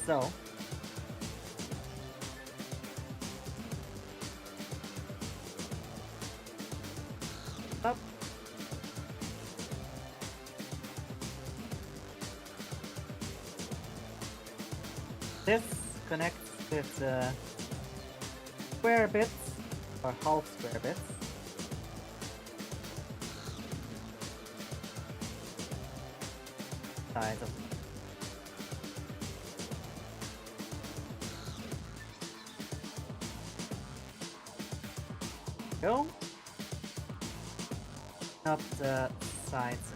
So, up. This connects with the square bits, or half square bits. Side of go. Up the sides.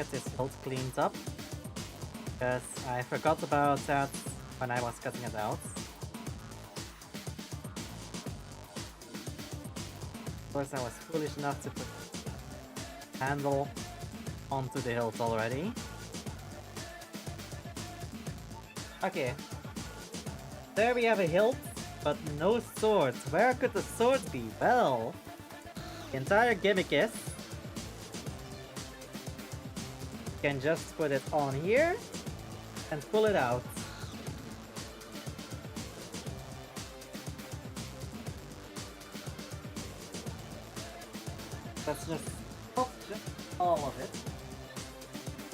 get this hilt cleaned up. Because I forgot about that when I was cutting it out. Of course, I was foolish enough to put the handle onto the hilt already. Okay. There we have a hilt, but no sword. Where could the sword be? Well, the entire gimmick is you can just put it on here and pull it out. That's just not just all of it.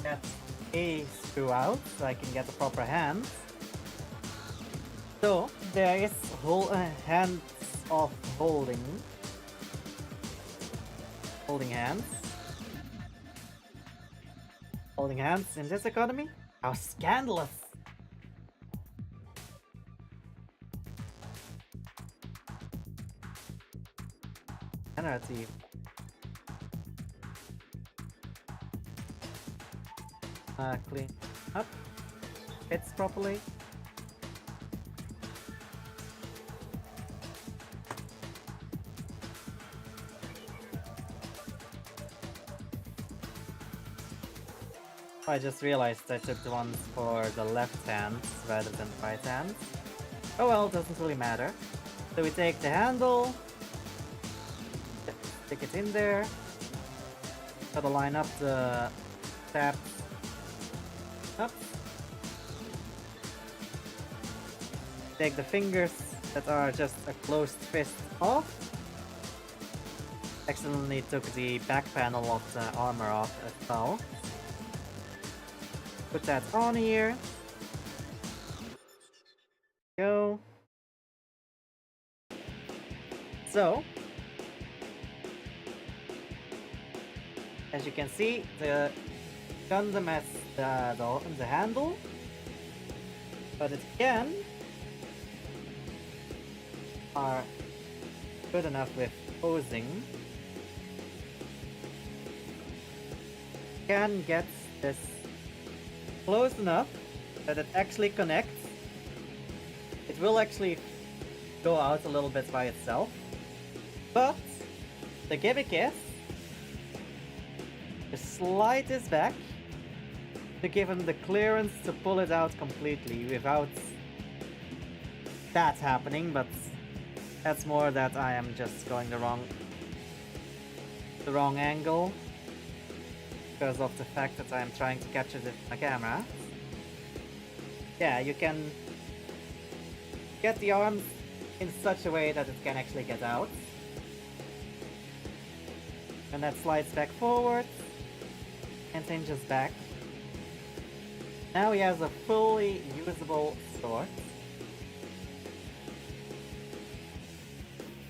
Get a screw out so I can get the proper hands. So there is hands of holding hands. Holding hands in this economy? How scandalous! Narrative. Clean up. Fits properly. I just realized I took the ones for the left hand rather than the right hand. Oh well, doesn't really matter. So we take the handle, stick it in there, gotta line up the tabs up. Take the fingers that are just a closed fist off. Accidentally took the back panel of the armor off as well. Put that on here. Go. So, as you can see, the Gundam has the handle, but it can are good enough with posing. Can get this close enough that it actually connects. It will actually go out a little bit by itself, but the gimmick is to slide this back to give him the clearance to pull it out completely without that happening, but that's more that I am just going the wrong angle because of the fact that I'm trying to capture this with my camera. Yeah, you can get the arms in such a way that it can actually get out. And that slides back forward and hinges back. Now he has a fully usable sword.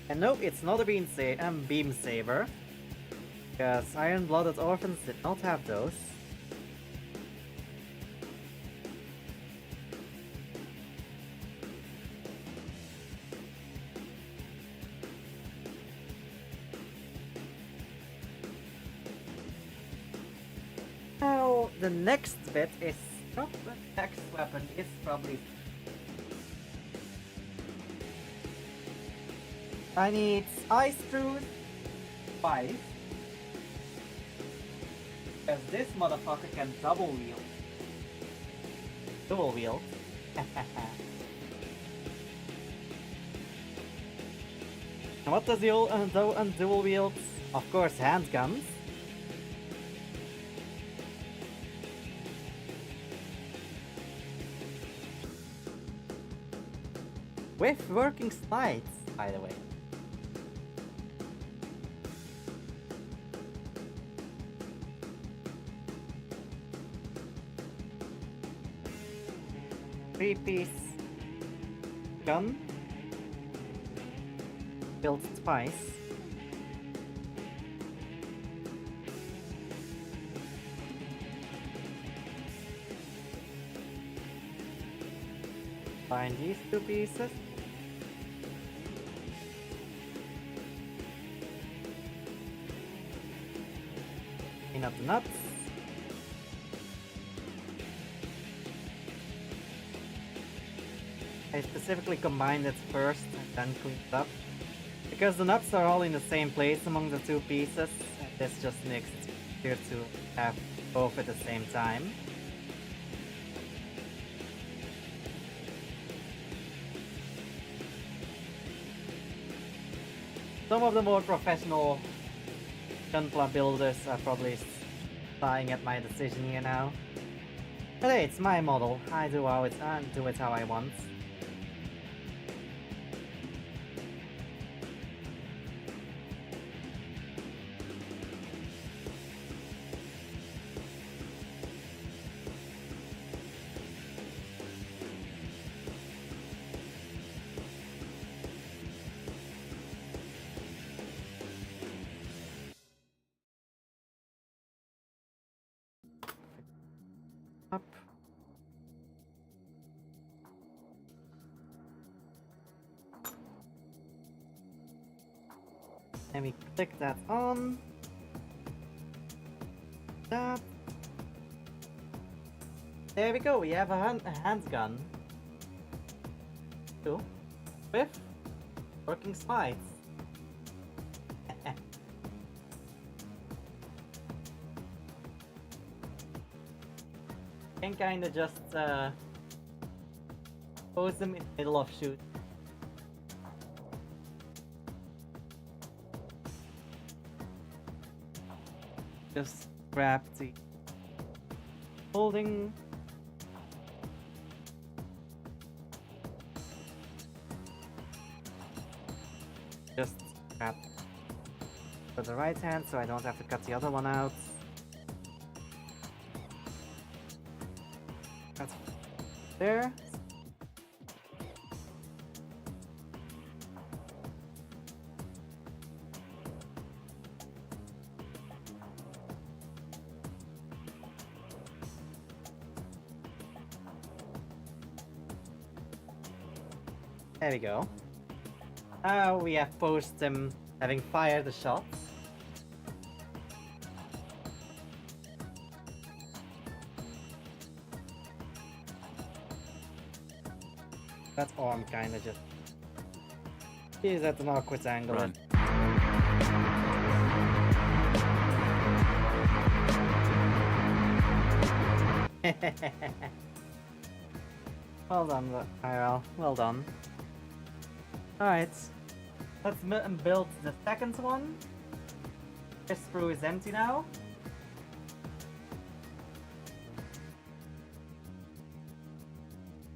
And no, it's not a beam saber, because Iron-Blooded Orphans did not have those. Now, the next bit is not the next weapon, is probably... I need ice screws 5. Because this motherfucker can double wield. Dual wield. And what does the dual wield? Of course, handguns. With working slides, by the way. Three-piece gun built twice. Find these 2 pieces. Clean up the nuts. I specifically combined it first and then cleaned it up. Because the nuts are all in the same place among the two pieces, and this just makes it easier to have both at the same time. Some of the more professional Gunpla builders are probably sighing at my decision here now. But hey, it's my model. I do it how I want. Up. And we click that on. That. There we go, we have a handgun. Two. With working spikes. Can kinda just pose them in the middle of shoot. Just grab the holding. Just grab for the right hand so I don't have to cut the other one out. That's there. There we go. Now we have posed them having fired the shot. That arm kinda just is at an awkward angle. Run. Well done, IRL. Well done. Alright. Let's build the second one. This sprue is empty now.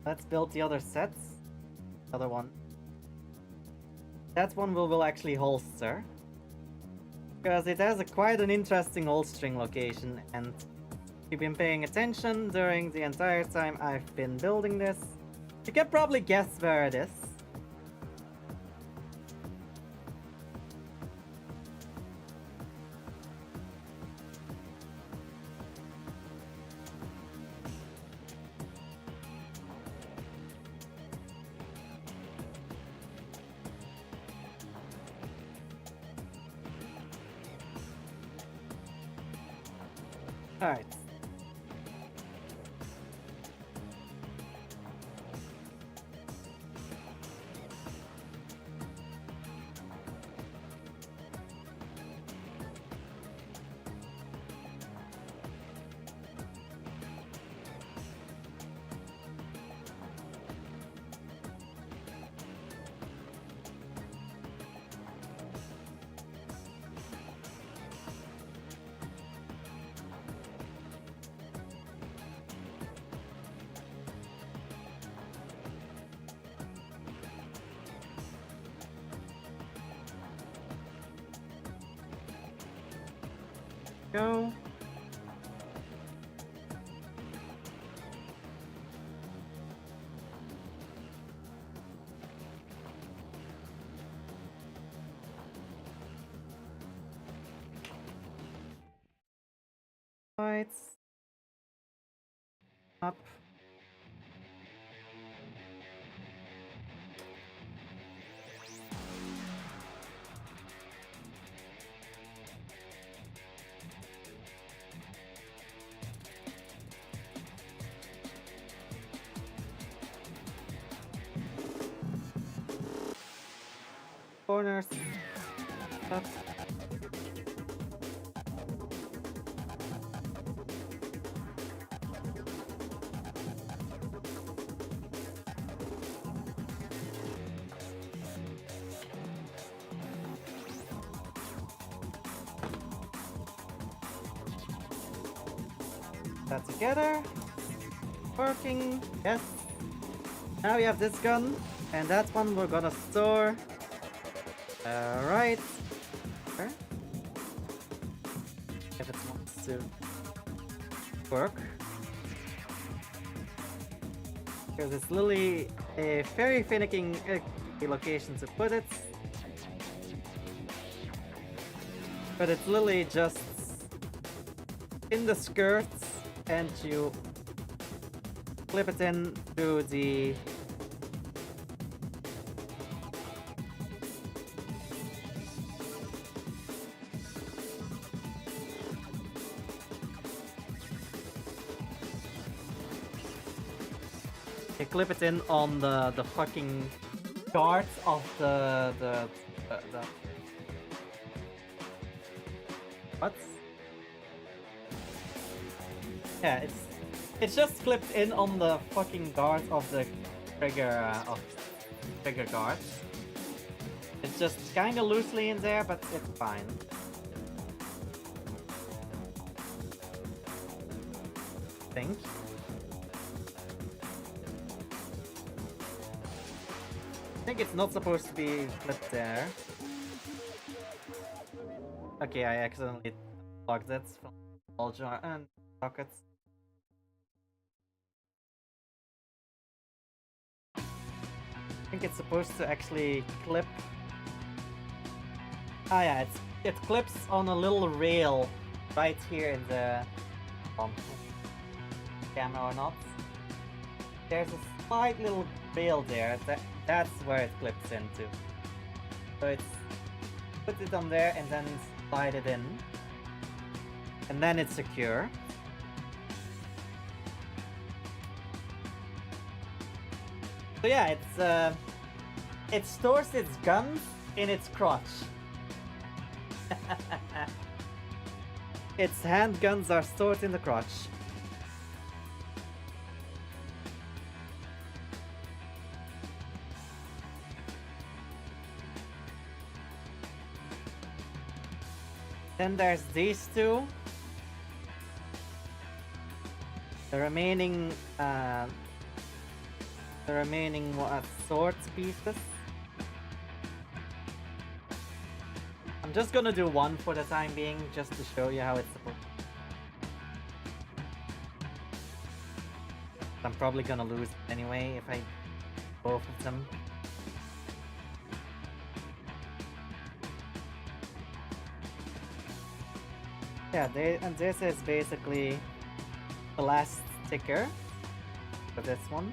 Let's build the other sets. Other one. That one will actually holster. Because it has quite an interesting holstering location, and if you've been paying attention during the entire time I've been building this, you can probably guess where it is. Alright. Go. Right. Up. corners. Up. That together. Working. Yes. Now we have this gun. And that one we're gonna store. Right. There. If it wants to work. Because it's literally a very finicky location to put it. But it's literally just in the skirts and you clip it in through the clip it in on the fucking guards of the what? Yeah, it's just clipped in on the fucking guards of the trigger guards. It's just kind of loosely in there, but it's fine. I think. I think it's not supposed to be clipped there. Okay, I accidentally locked it from all jar and sockets. I think it's supposed to actually clip. Ah yeah, it clips on a little rail right here in the camera or not. There's a slight little rail there. That's where it clips into. So it's put it on there and then slide it in. And then it's secure. So yeah, it stores its guns in its crotch. Its handguns are stored in the crotch. Then there's these two. The remaining sword pieces. I'm just gonna do one for the time being, just to show you how it's supposed to. I'm probably gonna lose anyway if I both of them. Yeah, and this is basically the last sticker for this one.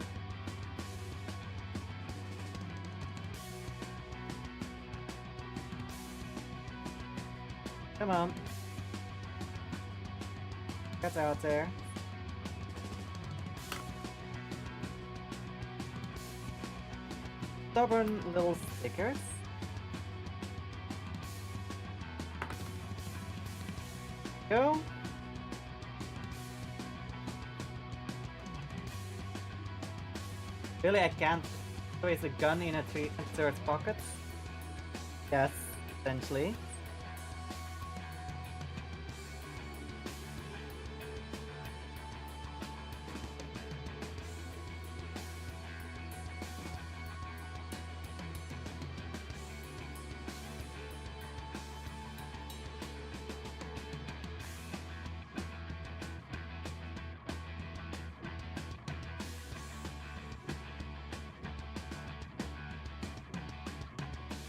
Come on. Get out there. Stubborn little stickers. Go. Really, I can't place a gun in a third pocket. Yes, essentially.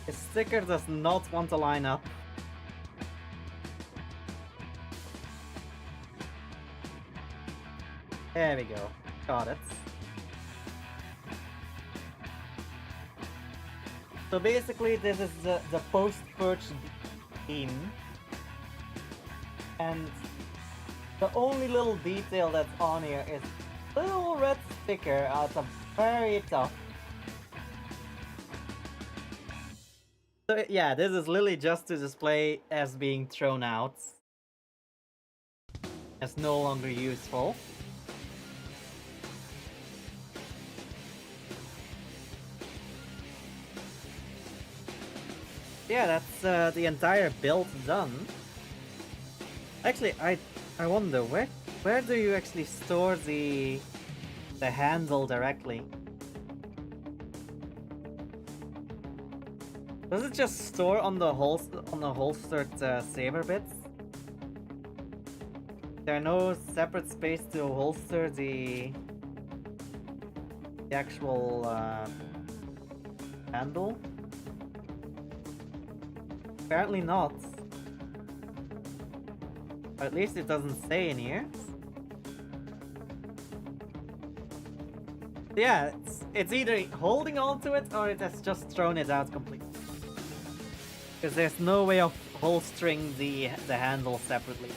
The sticker does not want to line up. There we go. Got it. So basically this is the post-purchase beam. And the only little detail that's on here is a little red sticker at the very top. So yeah, this is literally just to display as being thrown out. As no longer useful. Yeah, that's the entire build done. Actually, I wonder where do you actually store the handle directly? Does it just store on the holstered saber bits? There are no separate space to holster the actual handle? Apparently not. Or at least it doesn't say in here. Yeah, it's either holding on to it or it has just thrown it out completely. Because there's no way of holstering the handle separately.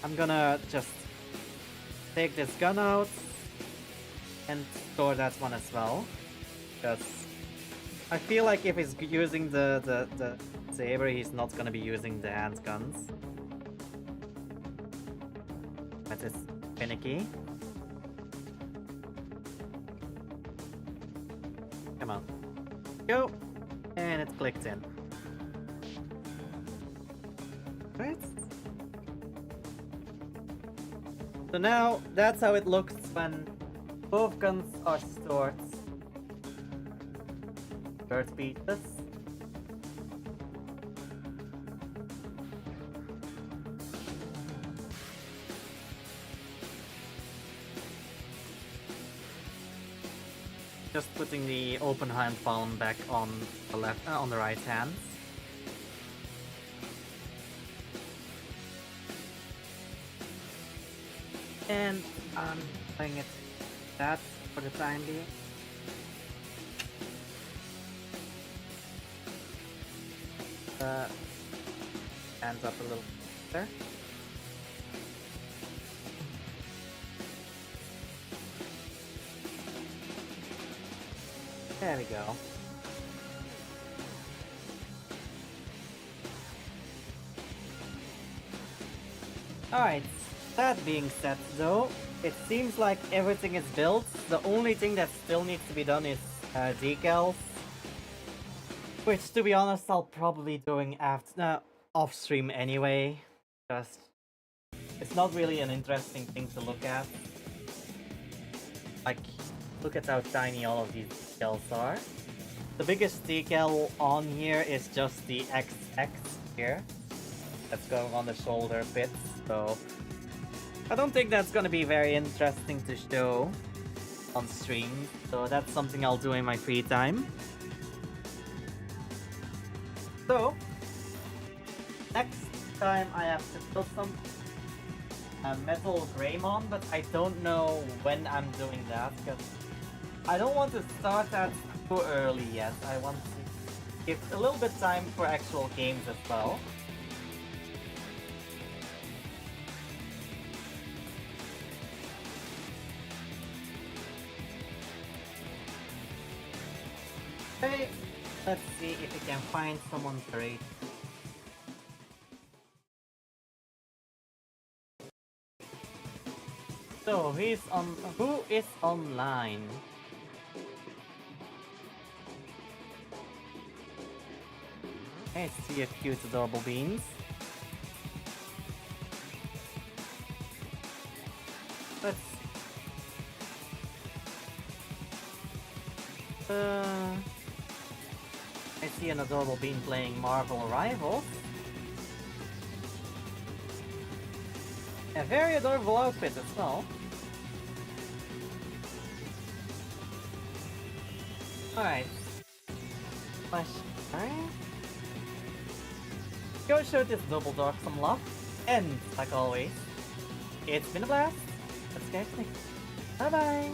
I'm gonna just take this gun out and store that one as well. Because I feel like if he's using the saber, he's not gonna be using the handguns. That is finicky. Come on. Go! And it clicked in. Right? So now, that's how it looks when both guns are stored. Bird pieces. Just putting the open hand palm back on the left, on the right hand. And I'm playing it that for the time being. Hands up a little there. There we go. Alright, that being said though, it seems like everything is built. The only thing that still needs to be done is decals. Which, to be honest, I'll probably doing after off stream anyway. Just it's not really an interesting thing to look at. Like, look at how tiny all of these decals are. The biggest decal on here is just the XX here. That's going on the shoulder bits, so I don't think that's gonna be very interesting to show on stream. So that's something I'll do in my free time. So, next time I have to build some metal Greymon, but I don't know when I'm doing that, because I don't want to start that too early yet. I want to give a little bit time for actual games as well. Okay, let's see if we can find someone to raid. So, who is online? Let's see a cute adorable beans. Let's I see an adorable bean playing Marvel Rivals. A very adorable outfit as well. Alright. Alright. Go show this double dog some love. And, like always, it's been a blast. Let's catch you next. Bye bye!